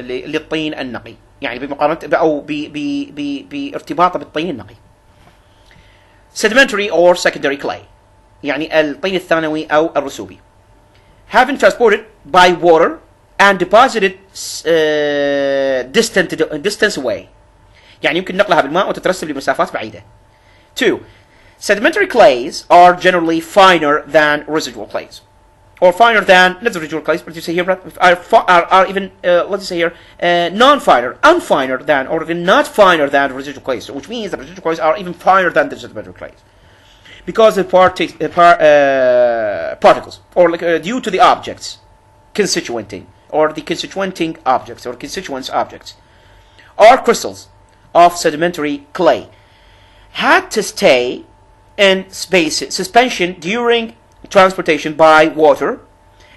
[SPEAKER 1] للطين النقي يعني بمقارنة أو بارتباطه بالطين النقي. Sedimentary or secondary clay يعني الطين الثانوي أو الرسوبي. Having transported by water and deposited distance away يعني يمكن نقلها بالماء وتترسب لمسافات بعيدة. 2. Sedimentary clays are generally finer than residual clays, or finer than not the residual clays, but you say here are even let's say here unfiner than, or even not finer than residual clays, which means the residual clays are even finer than the sedimentary clays, because the particles, or due to the objects constituenting, or the constituenting objects, or constituents objects, are crystals of sedimentary clay had to stay in suspension during transportation by water,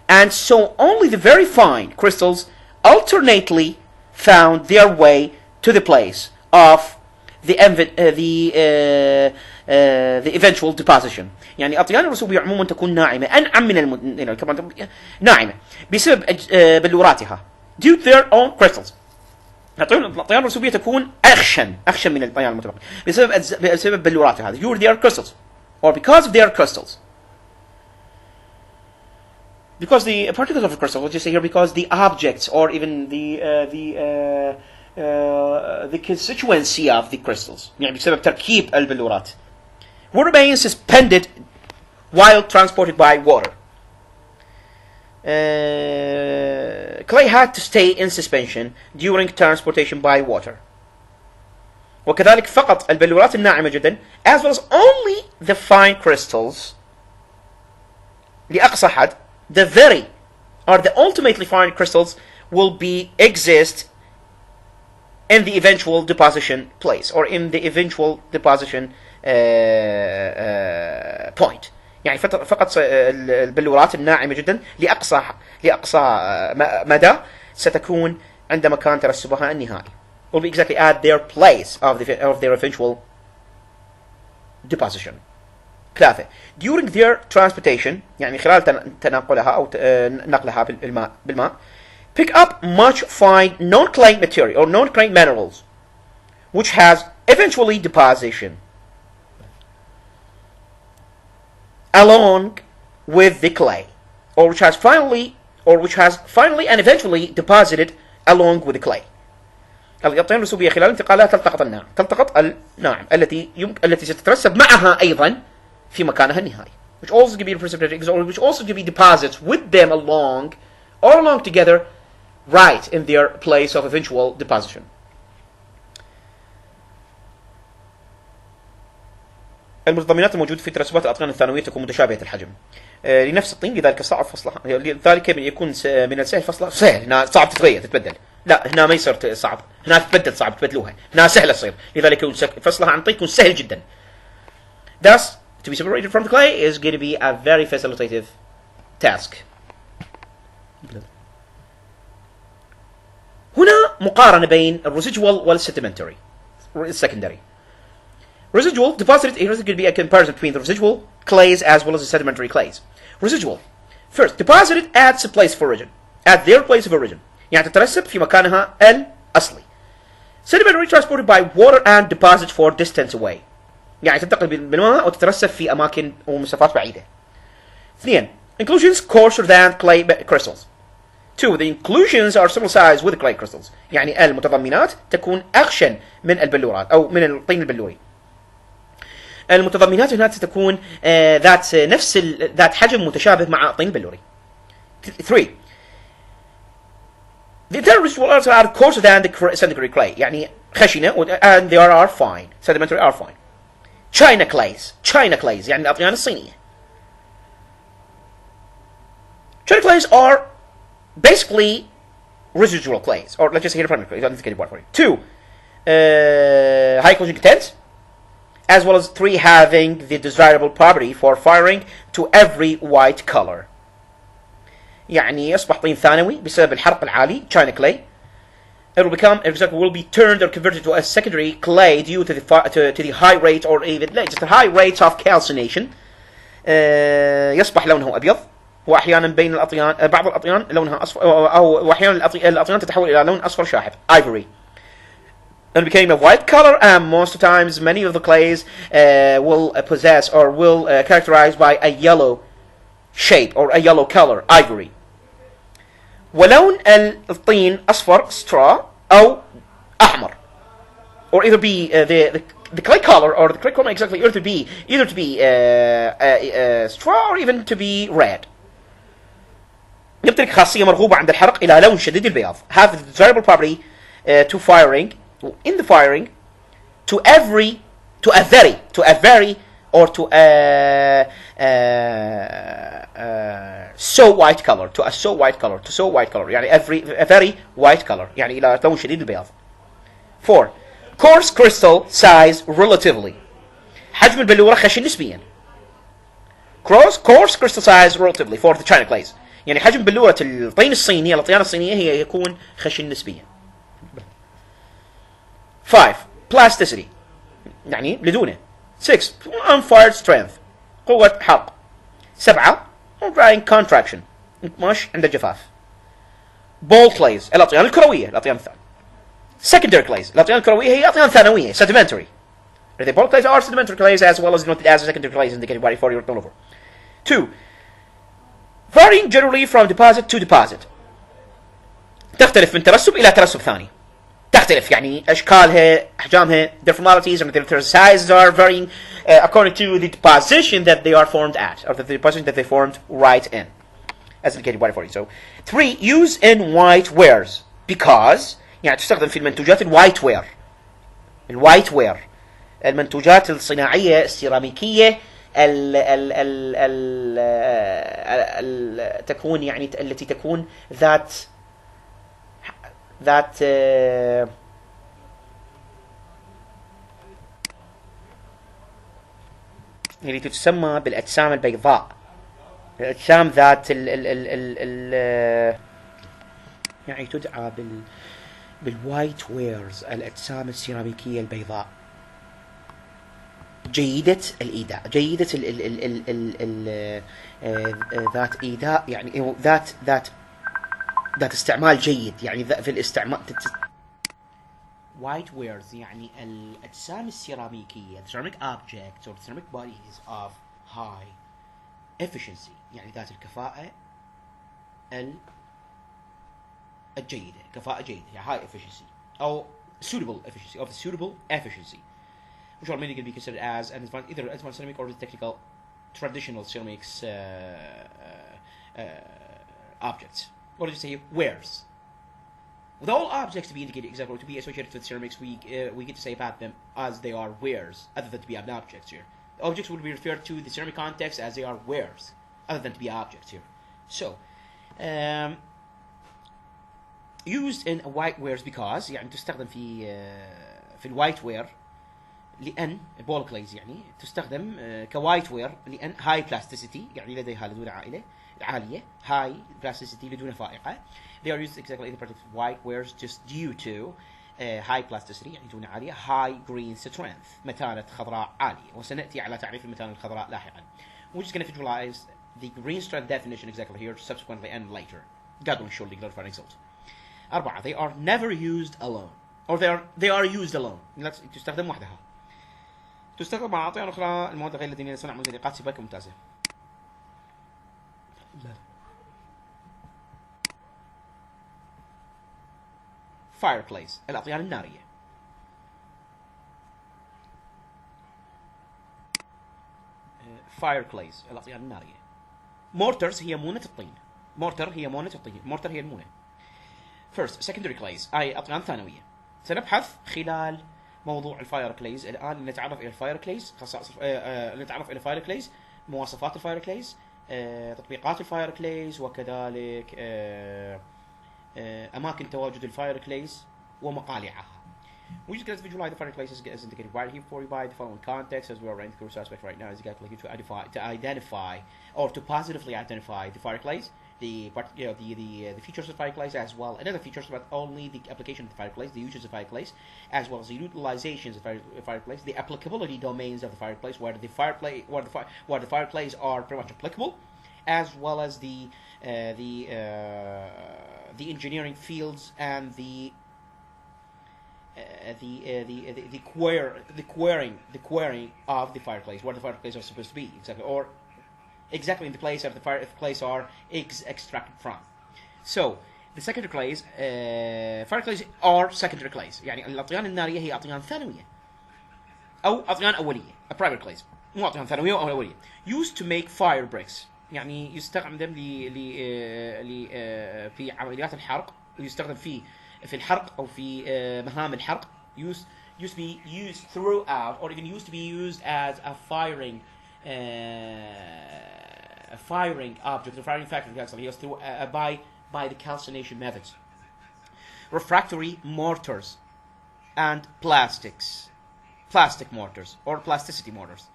[SPEAKER 1] and so only the very fine crystals alternately found their way to the place of the eventual deposition. يعني أطيان الرسوبية عموما تكون ناعمة أنعم من ناعمة بسبب بلوراتها due to their own crystals. الأطيان الرسوبية تكون أخشن من الأطيان المتبقية بسبب بلوراتها due to their crystals or because of their crystals. Because the particles of the crystal, we'll just say here, because the objects or even the constituency of the crystals, يعني بسبب تركيب البلورات, will remain suspended while transported by water. Clay had to stay in suspension during transportation by water. وكذلك فقط البلورات الناعمة جدا, as well as only the fine crystals, لأقصى حد, the very or the ultimately fine crystals will exist in the eventual deposition place or in the eventual deposition point. يعني فقط البلورات الناعمة جدا لأقصى مدى ستكون عند مكان ترسبها النهائي. Will be exactly at their place of their eventual deposition. 3. During their transportation, يعني خلال تنقلها أو نقلها بالماء, pick up much fine non-clay material or non-clay minerals, which has eventually deposition along with the clay, or which has finally and eventually deposited along with the clay. الأطيان الرسوبية خلال انتقالها تلتقط الناعم التي ستترسب معها أيضا في مكانها النهائي, which also can be precipitated, or which also can be deposits with them along together, right in their place of eventual deposition. المتضمنات الموجودة في ترسبات الأطيان الثانوية تكون متشابهة الحجم لنفس الطين, لذلك صعب فصلها. لذلك يكون من السهل فصلها سهل, هنا صعب تتبدل. لا, هنا ما يصير صعب, هنا تتبدل صعب تبدلوها, هنا سهلة تصير, لذلك يكون فصلها عن طين يكون سهل جدا. Thus, to be separated from the clay is going to be a very facilitative task. هنا مقارنة بين الرesidual والsedimentary secondary. Residual deposited, here is going to be a comparison between the residual clays as well as the sedimentary clays. Residual, first, deposited at their place of origin, يعني تترسب في مكانها الأصلي. Sedimentary transported by water and deposited for distance away, يعني تنتقل بالماء وتترسب في أماكن ومسافات بعيدة. 2. Inclusions coarser than clay crystals. 2. The inclusions are similar size with the clay crystals, يعني المتضمنات تكون أخشن من البلورات أو من الطين البلوري. المتضمنات هنا ستكون ذات حجم متشابه مع الطين البلوري. 3. The entire residual are coarser than the sedimentary clay, يعني خشنة, and they are fine. Sedimentary are fine. China clays يعني الأطيان الصينية. China clays are basically residual clays, or let's just say here primary clays. I'll get it for you. 2. High corrosion content, as well as 3. Having the desirable property for firing to every white color. يعني يصبح طين ثانوي بسبب الحرق العالي, China clay. It will be turned or converted to a secondary clay due to the high rate or even just the high rates of calcination. يصبح لونه أبيض, وأحيانا بين الأطيان بعض الأطيان لونها أصفر, أو أحيانا الأطيان تتحول إلى لون أصفر شاحب, ivory. And became a white color, and most of the times many of the clays will possess or will characterized by a yellow shape or a yellow color, ivory. ولون الطين أصفر, straw, أو أحمر, or either be the clay color or the clay color exactly either to be straw or even to be red. يمتلك خاصية مرغوبة عند الحرق إلى لون شديد البياض. Have the desirable property to firing, in the firing, to a very, or to a so white color, يعني a very white color, يعني إلى لون شديد البياض. 4. coarse crystal size relatively. حجم البلورة خشن نسبيا. coarse crystal size relatively for the china clays. يعني حجم بلورة الطين الصيني الأطيان الصينية هي يكون خشن نسبيا. 5. plasticity يعني لدونه. 6. unfired strength قوة حرق. 7. drying contraction انكماش عند الجفاف. ball clays الأطيان الكروية الأطيان الثانية. secondary clays الأطيان الكروية هي أطيان ثانوية sedimentary. The ball clays are sedimentary clays as well as denoted as secondary clays indicated by 40 or over. 2. varying generally from deposit to deposit. تختلف من ترسب إلى ترسب ثاني. تختلف يعني أشكالها أحجامها their formalities and their sizes are varying according to the deposition that they are formed at or the deposition that they formed right in as indicated by 40. So 3. use in white wares because يعني تستخدم في المنتوجات الوايت وير المنتوجات الصناعية السيراميكية تكون يعني التي تكون ذات اللي تسمى بالأجسام البيضاء الأجسام ذات يعني تدعى بالوايت ويرز الأجسام السيراميكية البيضاء جيدة الإيداء جيدة ذات إيداء يعني ذات استعمال جيد يعني في الاستعمال white wares يعني الأجسام السيراميكية ceramic objects or ceramic bodies of high efficiency يعني ذات الكفاءة الجيدة كفاءة جيدة يعني high efficiency أو suitable efficiency which are mainly going to be considered as an advanced, either advanced ceramic or technical traditional ceramics objects. What did you say? Wares. With all objects to be indicated exactly to be associated with ceramics, we get to say about them as they are wares, other than to be objects here. The objects will be referred to the ceramic context as they are wares, other than to be objects here. So, used in white wares because يعني تستخدم في الوايت وير لأن بول كليز يعني تستخدم كوايت وير لأن هاي بلاستيسيتي يعني لديها لدون عالية هاي بلاستيسيتي لدون فائقة. They are used exactly in the part of white wares just due to high plasticity يعني دون عالية high green strength متانة خضراء عالية وسنأتي على تعريف المتانة الخضراء لاحقا. We're just going to visualize the green strength definition exactly here subsequently and later. God will surely glorify and exalt. 4. They are never used alone or they are used alone. تستخدم وحدها. تستخدم مع أطيان أخرى المواد غير التي تصنع مزيقات سباكة ممتازة. fireplace الأطيان النارية. fireplace الأطيان النارية. mortars هي مونة الطين. mortar هي المونة. first secondary clays أي أطيان ثانوية. سنبحث خلال موضوع الفاير كليز الآن نتعرف إلى الفاير كليز نتعرف إلى الفاير كليز مواصفات الفاير كليز تطبيقات الفاير كليز وكذلك أماكن تواجد الفاير كليز ومقالعها. We just get to visualize the fireplace as indicated right here for you by the following context as we are in the course aspect right now is exactly to identify or to positively identify the fireplace, the features of the fireplace as well and other features but only the application of the fireplace, the uses of the fireplace as well as the utilizations of the fireplace, the applicability domains of the fireplace where the fireplace are pretty much applicable as well as the engineering fields and the querying of the fireplace, where the fireplace are supposed to be exactly in the place of the fireplace are extracted from. So the secondary clays, fireplace are secondary clays. يعني الأطيان النارية هي أطيان ثانوية أو أطيان أولية. A primary clays مو أطيان ثانوية أو أولية. Used to make fire bricks. يعني يستخدم في عمليات الحرق ويستخدم في الحرق أو في مهام الحرق. used to be used throughout or even used to be used as a firing object, a firing factor. He was through by the calcination methods. Refractory mortars and plastic mortars or plasticity mortars.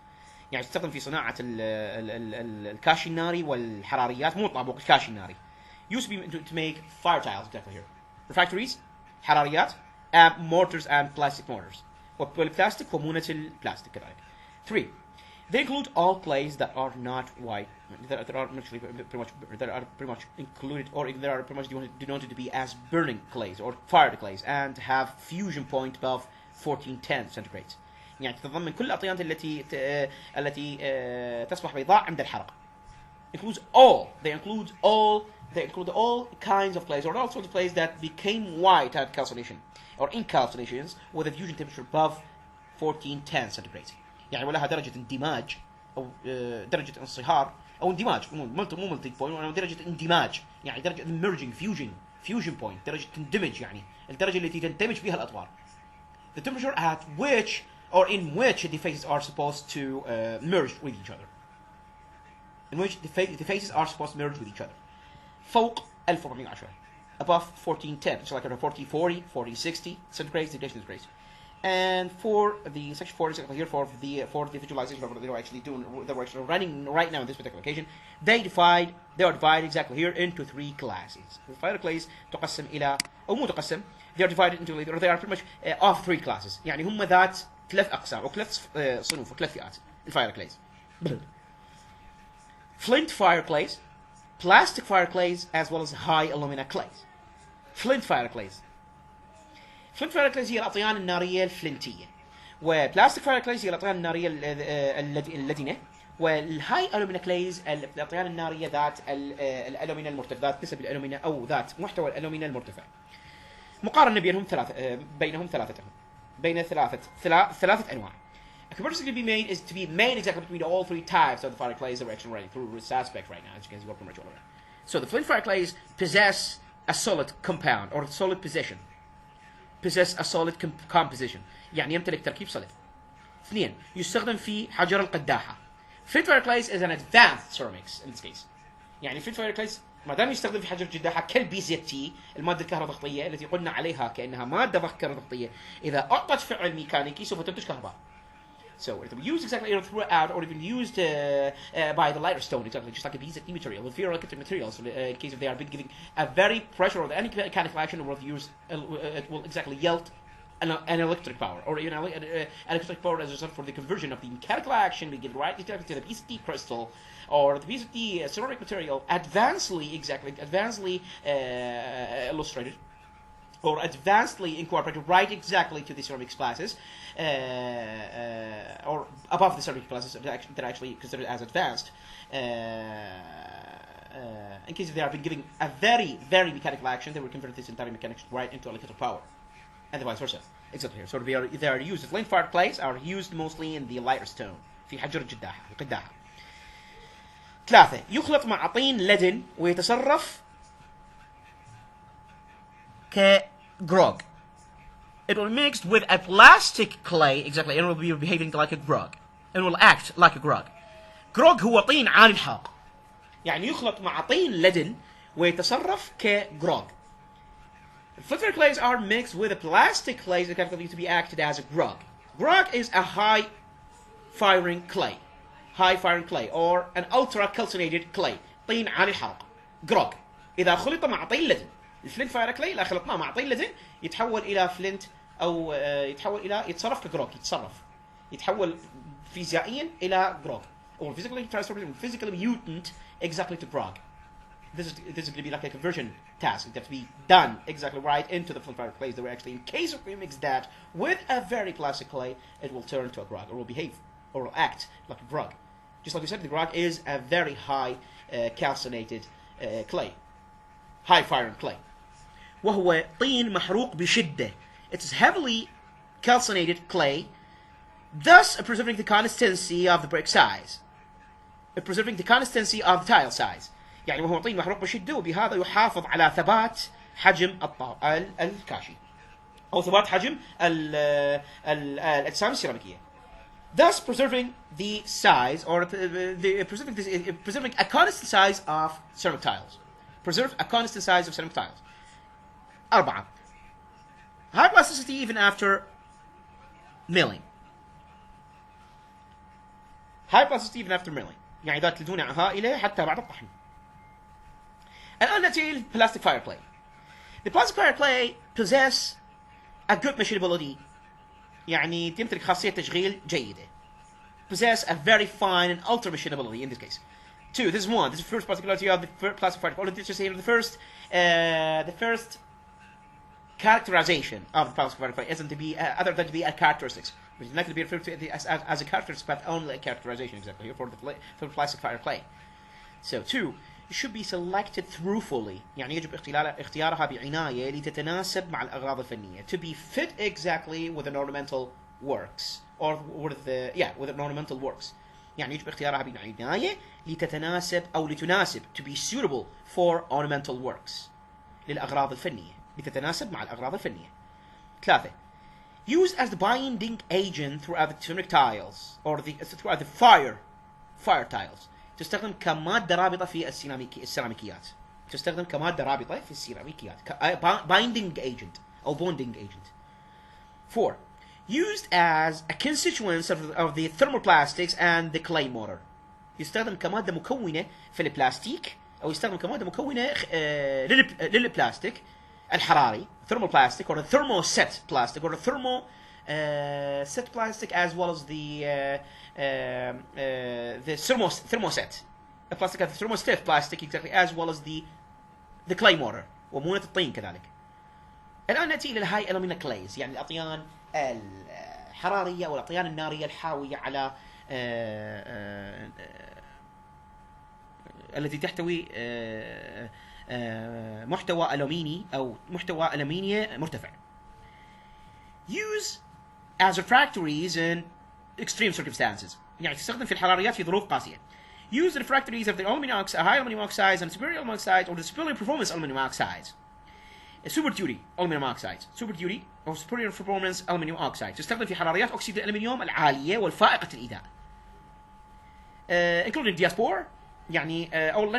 [SPEAKER 1] يعني تستخدم في صناعة الكاشي الناري والحراريات، مو طابوق الكاشي الناري. Used to be to make fire tiles exactly here. Refractories, حراريات, mortars and plastic mortars. والبلاستيك ومونة البلاستيك كذلك. 3. They include all clays that are not white, that are pretty much included, or that are pretty much denoted to be as burning clays or fired clays, and have fusion point above 1410 centigrade. يعني تتضمن كل الأطيان التي تصبح بيضاء عند الحرق. They include all kinds of clays or all sorts of clays that became white at calcination or in calcinations with a fusion temperature above 1410 centigrade. يعني ولها درجة اندماج أو درجة انصهار أو اندماج، مو ملتي بوينت، ولا درجة اندماج، يعني درجة merging fusion point، درجة تندمج، يعني الدرجة التي تندمج فيها الأطوار. The temperature at which or in which the phases are supposed to merge with each other. In which the phases are supposed to merge with each other. فوق 1410. Above 1410. So like 4060 centigrade degrees. And for the section 4 here for the visualization of what they're actually doing, they're actually running right now in this particular occasion, they are divided exactly here into 3 classes. The fire clays تقسم إلى أو مو تقسم, they are divided into, or they are pretty much of 3 classes. يعني هم ذات 3 أقسام أو 3 صنوف أو 3 فئات الفاير clays. Flint fire clays, plastic fire clays, as well as high alumina clays. Flint fire clays هي الأطيان النارية الفلنتية، وبلاستيك فاير كلايز هي الأطيان النارية اللدنة، والهاي ألومينا كلايز الأطيان النارية ذات الألومينا المرتفع، ذات نسب الألومينا أو ذات محتوى الألومينا المرتفع. مقارنة بينهم ثلاثة أنواع. A comparison to be made exactly between all 3 types of the fire clays that we're actually running through this aspect right now, as you can see. Pretty much all around. So the flint fire clays possess a solid compound or solid composition. يعني يمتلك تركيب صلب. 2. يستخدم في حجر القداحة. Flint fire clays is an advanced ceramics in this case. يعني flint fire clays ما دام يستخدم في حجر القداحة كالBZT المادة الكهروضغطية التي قلنا عليها كأنها مادة كهروضغطية، إذا أعطت فعل ميكانيكي سوف تنتج كهرباء. So it will be used exactly throughout, or even used by the lighter stone, exactly just like a BZT material, with ferroelectric materials. In case if they are giving a very pressure or any mechanical action, it will exactly yield an electric power, or even an electric power as a result for the conversion of the mechanical action we give right to the BZT crystal or the BZT ceramic material, advancedly illustrated, or advancedly incorporated right exactly to the ceramic classes, or above the ceramic classes that are actually considered as advanced, in case if they have been giving a very, very mechanical action, they will convert this entire mechanics right into electrical power, and the vice versa. Exactly here. So they are used. The flint fired clays are used mostly in the lighter stone, في حجر القداحة. 3. يخلط مع طين لدن ويتصرف كgrog. It will be mixed with a plastic clay, exactly, and it will be behaving like a grog. It will act like a grog. grog هو طين عالي الحرق. يعني يخلط مع طين لدن ويتصرف كgrog. Flint clays are mixed with a plastic clay that can to be acted as a grog. Grog is a high firing clay, or an ultra calcinated clay. طين عالي الحرق. grog. إذا خلط مع طين لدن. الفلنت فاير كلاي لا خلطناه مع طين لدن يتحول الى فلنت او يتصرف كجروك، يتحول فيزيائيا الى جروك، or physically mutant exactly to grog. This is going to be like a conversion task. It has to be done exactly right into the flint fire clays. That were actually, in case of we mix that with a very plastic clay, it will turn to a grog, or will behave, or will act like a grog. Just like we said, the grog is a very high calcinated clay, high firing clay. وهو طين محروق بشدة. It is heavily calcinated clay, thus preserving the consistency of the brick size, preserving the consistency of the tile size. يعني وهو طين محروق بشدة، وبهذا يحافظ على ثبات حجم الكاشي أو ثبات حجم الأجسام السيراميكية. Thus preserving the size, or preserving a constant size of ceramic tiles. Preserve a constant size of ceramic tiles. 4. high plasticity even after milling. high plasticity even after milling. يعني ذات الدهون هائلة حتى بعد الطحن. الآن نأتي إلى plastic fire clay. The plastic fire clay possess a good machinability. يعني تمتلك خاصية تشغيل جيدة. Possess a very fine and ultra machinability in this case. Two, this is one. This is the first particularity of the plastic fire clay. Let's just say the first characterization of the plastic fire clay isn't to be other than to be a characteristics. Which is not to be referred to as a characteristic, but only a characterization exactly here for the plastic fire clay. So two, it should be selected truthfully. يعني يجب اختيارها بعناية لتتناسب مع الأغراض الفنية. To be fit exactly with an ornamental works or with an ornamental works. يعني يجب اختيارها بعناية لتتناسب أو لتناسب to be suitable for ornamental works للأغراض الفنية. لتتناسب مع الأغراض الفنية. ثلاثة, used as the binding agent throughout the ceramic tiles or throughout the fire tiles. تستخدم كمادة رابطة في السيراميكيات. تستخدم كمادة رابطة في السيراميكيات. binding agent أو bonding agent. 4. Used as a constituent of the thermoplastics and the clay mortar. يستخدم كمادة مكونة في البلاستيك أو يستخدم كمادة مكونة للبلاستيك الحراري thermoplastic or a thermoset plastic or a set plastic as well as the thermoset a plastic has thermoset plastic exactly as well as the clay mortar ومونة الطين كذلك. الآن نأتي إلى الهاي element clays يعني الأطيان الحرارية أو الأطيان النارية الحاوية على التي تحتوي محتوى ألوميني أو محتوى ألوميني مرتفع. Use as refractories in extreme circumstances. يعني تستخدم في الحراريات في ظروف قاسية. Use the refractories of the aluminum oxide, high aluminum oxides and superior aluminum oxides or the superior performance aluminum oxides. Super duty aluminum oxides. Super duty or superior performance aluminum oxides. تستخدم في حراريات أكسيد الألمنيوم العالية والفائقة الإيذاء. Including diaspora. يعني أو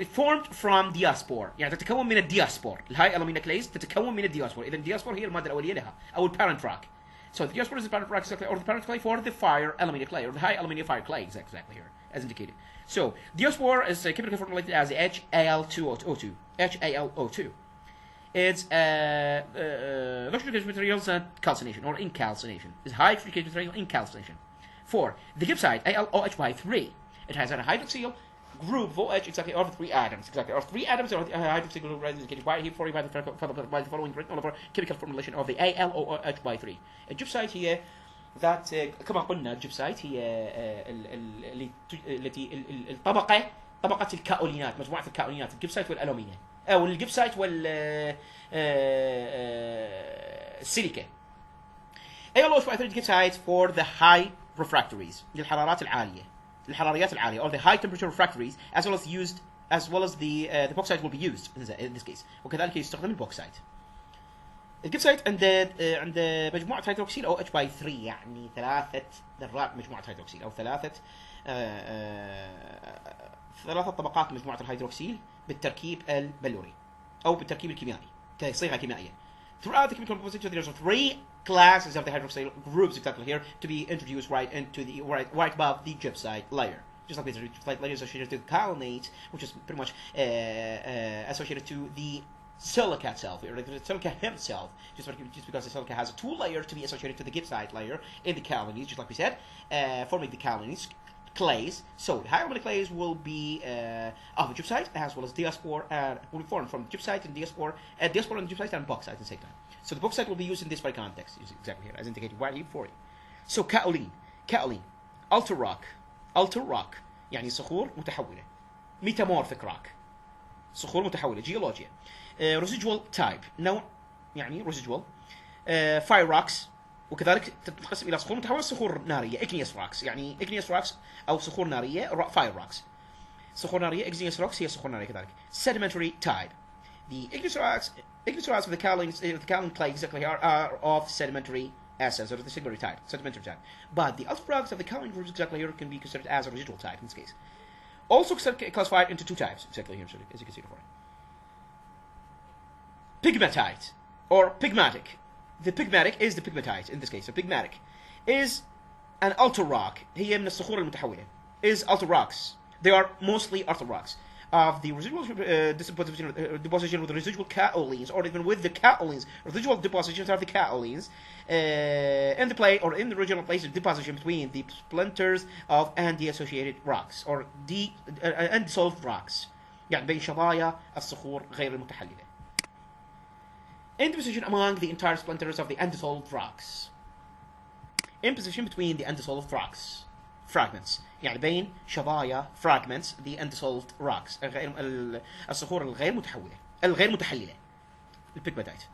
[SPEAKER 1] formed from diaspora يعني تتكون من الدياسبور. الهاي ألومينا كليز تتكون من الدياسبور. إذا الدياسبور هي المادة الأولية لها أو البارent rock. So the diaspora is the parent rock or the parent clay for the fire alumina clay or the high alumina fire clay exactly here as indicated. So diaspora is chemically formulated as HAl2O2. HAlO2. It's electrical materials and calcination or incalcination. It's high electrical material incalcination. 4. The gibbsite AlOH3. It has a hydroxyl group of OH exactly of 3 atoms exactly or 3 atoms or hydroxyl group indicated by the following chemical formulation of the AlOH3. الجبسايت هي ذات كما قلنا الجبسايت هي التي طبقة الكاولينات مجموعة الكاولينات الجبسايت والألومنيوم أو الجبسايت والسيليكا. AlOH3 gibbsite for the high refractories للحرارات العالية الحراريات العالية or the high temperature refractories as well as the bauxite will be used in this case وكذلك يستخدم البوكسايت. الجبسايت عند مجموعة هيدروكسيل أو H/3 يعني 3 ذرات مجموعة هيدروكسيل أو ثلاثة طبقات مجموعة الهيدروكسيل بالتركيب البلوري أو بالتركيب الكيميائي كصيغة كيميائية. Throughout the chemical composition there are 3 classes of the hydroxyl groups exactly here to be introduced right above the gypsite layer. Just like the gypsite layer is associated to the kaolinate, which is pretty much associated to the silica itself, or the silica himself, just because the silica has a 2 layers to be associated to the gibbsite layer in the kaolinates, just like we said, forming the kaolinates clays. So the higher order clays will be of the gypsite as well as diaspora, will be formed from gypsite and diaspora and gypsite and bauxite at the same time. So the bauxite will be used in this very context, exactly here, as indicated right here for you. So kaolin, alter rock, يعني صخور متحولة. Metamorphic rock, صخور متحولة. Geologia, residual type, نوع يعني residual. Fire rocks, وكذلك تنقسم إلى صخور متحولة صخور نارية. Igneous rocks, يعني igneous rocks أو صخور نارية. Fire rocks, صخور نارية. Igneous rocks هي صخور نارية كذلك. Sedimentary type, the igneous rocks of the kaolin clay exactly are of sedimentary essence, or the sedimentary type. But the alpha products of the kaolin groups exactly here can be considered as a residual type in this case. Also classified into 2 types exactly here, as you can see before. pigmatite or pigmatic. The pigmatic is the pigmatite in this case. So pigmatic is an alto rock. هي من الصخور المتحولة. Is alto rocks. They are mostly alto rocks. Of the residual deposition with the residual kaolins, or even with the kaolins, residual depositions are the kaolins in the plate or in the original place of deposition between the splinters of and the associated rocks or undissolved rocks. يعني بين شظايا الصخور غير المتحللة. In position among the entire splinters of the undissolved rocks. In position between the undissolved rocks. Fragments. يعني بين شظايا fragments the undissolved rocks الصخور الغير متحللة البيجماتite.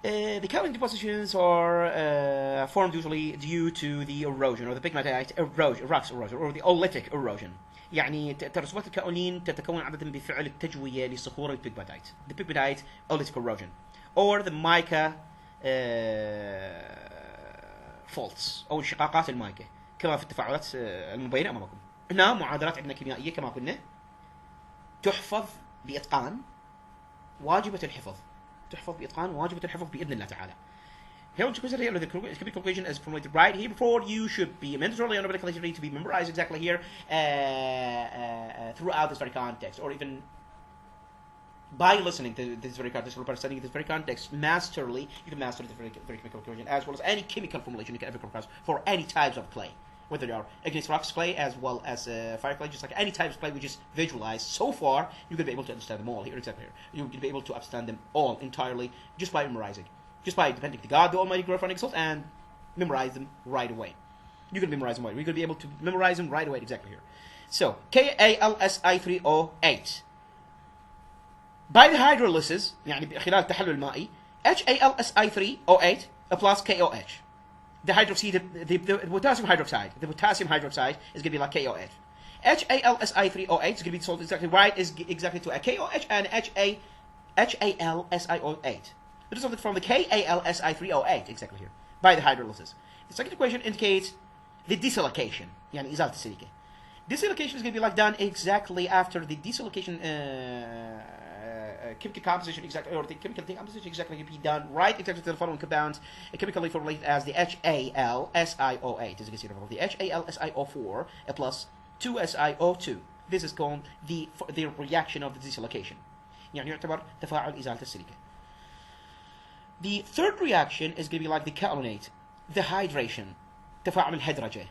[SPEAKER 1] The kaolin depositions are formed usually due to the erosion or the pigmatite rocks erosion or the oolitic erosion. يعني ترسبات الكاولين تتكون عادة بفعل التجوية لصخور البيجماتite. The pigmatite oolitic erosion or the mica faults أو انشقاقات المايكا كما في التفاعلات المبينة أمامكم. هنا معادلات عندنا كيميائية كما قلنا تحفظ بإتقان واجبة الحفظ. تحفظ بإتقان واجبة الحفظ بإذن الله تعالى. Here we consider here the chemical equation as formulated right here before you should be mandatory and obligatory to be memorized exactly here throughout this very context, or even by listening to this very context or by studying this very context masterly, you can master this very chemical equation as well as any chemical formulation you can ever come across for any types of clay, whether they are igneous rocks clay as well as fire clay, just like any types of clay we just visualized so far. You're going to be able to understand them all here, exactly here. You're going to be able to understand them all entirely just by memorizing, just by depending to God, the Almighty, glorified and exalted, and memorize them right away. You're going to memorize them right away. You're going to be able to memorize them right away, exactly here. So, KALSI3O8. By the hydrolysis, يعني خلال التحلل المائي, HALSI3O8 plus KOH. The potassium hydroxide. The potassium hydroxide is going to be like KOH. HALSI3O8 is going to be dissolved exactly right, is exactly to a KOH and HALSiO8. It is dissolved from the KALSI3O8 exactly here by the hydrolysis. The second equation indicates the desilication, يعني إزالة السيليكة. Desilication is going to be like done exactly after the desilication chemical composition exactly, or the chemical decomposition exactly can be done right exactly to the following compounds, chemically formulated as the HALSiO8, as you can see above, the HALSiO4 plus 2SiO2. This is called the reaction of the desilication. يعني يعتبر تفاعل إزالة السيليكة. The third reaction is going to be like the kaolinate, the hydration, تفاعل الهدرجة.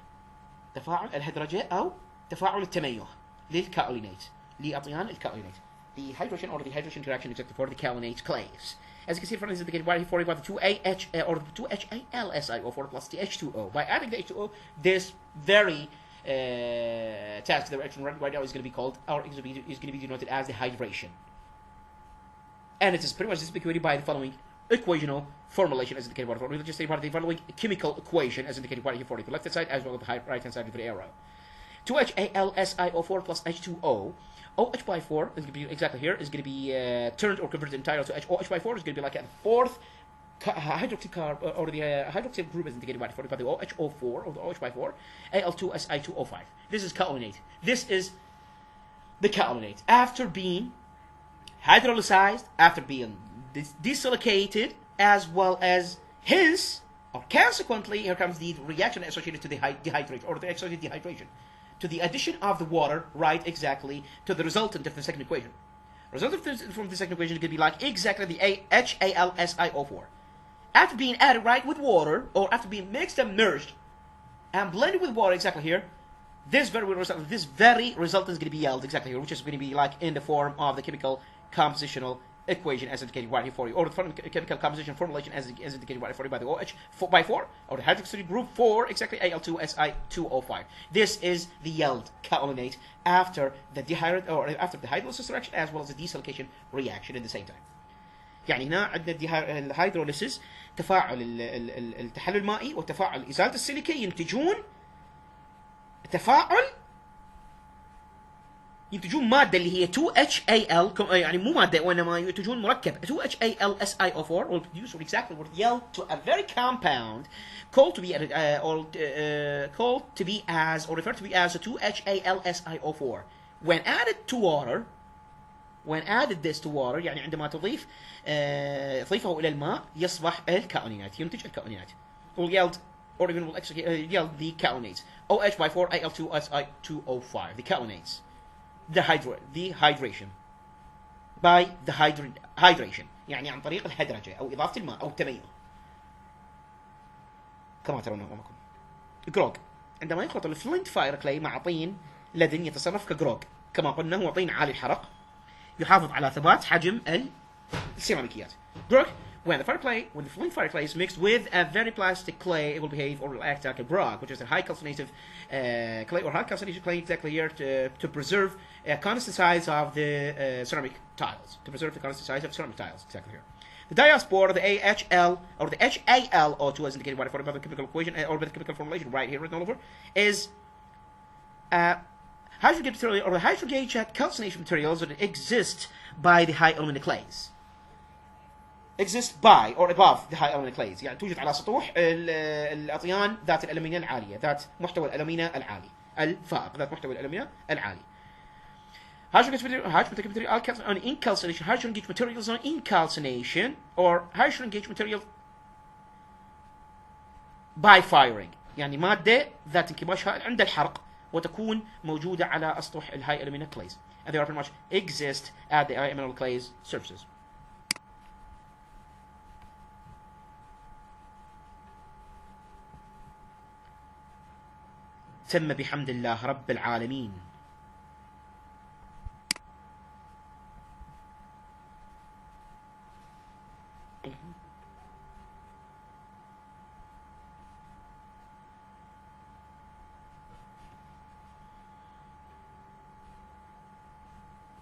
[SPEAKER 1] تفاعل الهدرجة أو تفاعل التميح للكاولينات لأطيان الكاولينات. The hydration or the hydration reaction exactly for the kaolinate clays. As you can see, for instance, indicated by the 2AH or the 2HALSiO4 plus the H2O. By adding the H2O, this very task, the reaction right now is going to be called, or is going to be denoted as the hydration. And it is pretty much displayed by the following equational formulation as indicated by the following. We'll just say about the following chemical equation as indicated by here for the left hand side as well as the right hand side of the arrow. 2HALSiO4 plus H2O. OH by 4 is going to be exactly here, is going to be turned or converted entirely to OH by 4 is going to be like a fourth hydroxy or the hydroxyl group is indicated by the OHO4 or the OH by 4, Al2Si2O5. This is kaolinate. This is the kaolinate after being hydrolyzed, after being desilicated, as well as hence or consequently here comes the reaction associated to the dehydration or the associated dehydration, to the addition of the water, right, exactly, to the resultant of the second equation. Resultant from the second equation is going to be like exactly the HALSiO4. After being added right with water, or after being mixed and merged, and blended with water exactly here, this very resultant is going to be yielded exactly here, which is going to be like in the form of the chemical compositional equation as indicated right here for you, or the chemical composition formulation as indicated right for you by the OH by 4, or the hydroxyl group 4, exactly Al2Si2O5. This is the yield kaolinate after the hydrolysis reaction as well as the desilication reaction at the same time. يعني هنا عندنا الهيدروليسيس تفاعل التحلل المائي وتفاعل إزالة السيليكا ينتجون مادة اللي هي 2HAL يعني مو مادة وإنما ينتجون مركب 2HALSiO4 will produce exactly what yield to a very compound called to be as or referred to be as a 2HALSiO4. When added to water, when added this to water يعني عندما تضيفه إلى الماء يصبح الكائنات، ينتج الكائنات. will yield or even will yield the كائنات OH by 4 Al2Si2O5 the كائنات the hydration by the hydration يعني عن طريق الهدرجة أو إضافة الماء أو التميز. كما ترون أمامكم جروج عندما يخلط الفلنت فاير كلاي مع طين لدن يتصرف كجروج. كما قلنا هو طين عالي الحرق يحافظ على ثبات حجم السيراميكيات. جروج when the flint fire clay is mixed with a very plastic clay, it will behave or will act like a brog, which is a high calcinative clay or high calcination clay exactly here to preserve a constant size of the ceramic tiles. To preserve the constant size of ceramic tiles, exactly here. The diaspore, the AHL or the HAlO2, as indicated by the chemical equation or by the chemical formulation right here written all over, is hydrogen material or the hydrogen calcination materials that exist by the high element clays. exist by or above the high element clays يعني توجد على سطوح الاطيان ذات الالمنيا العاليه، ذات محتوى الالمنيا العالي الفائق، ذات محتوى الالمنيا العالي. Hydrogen material on incalcination, hydrogen gauge materials on incalcination or hydrogen gauge material by firing يعني ماده ذات انكماش هائل عند الحرق وتكون موجوده على اسطح الهاي الالمنيا clays and they are pretty much exist at the high element clays surfaces. تم بحمد الله رب العالمين.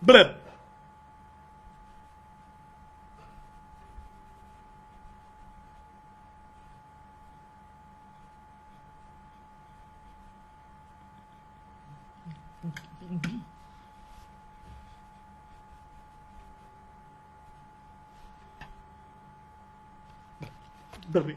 [SPEAKER 1] بلب بربي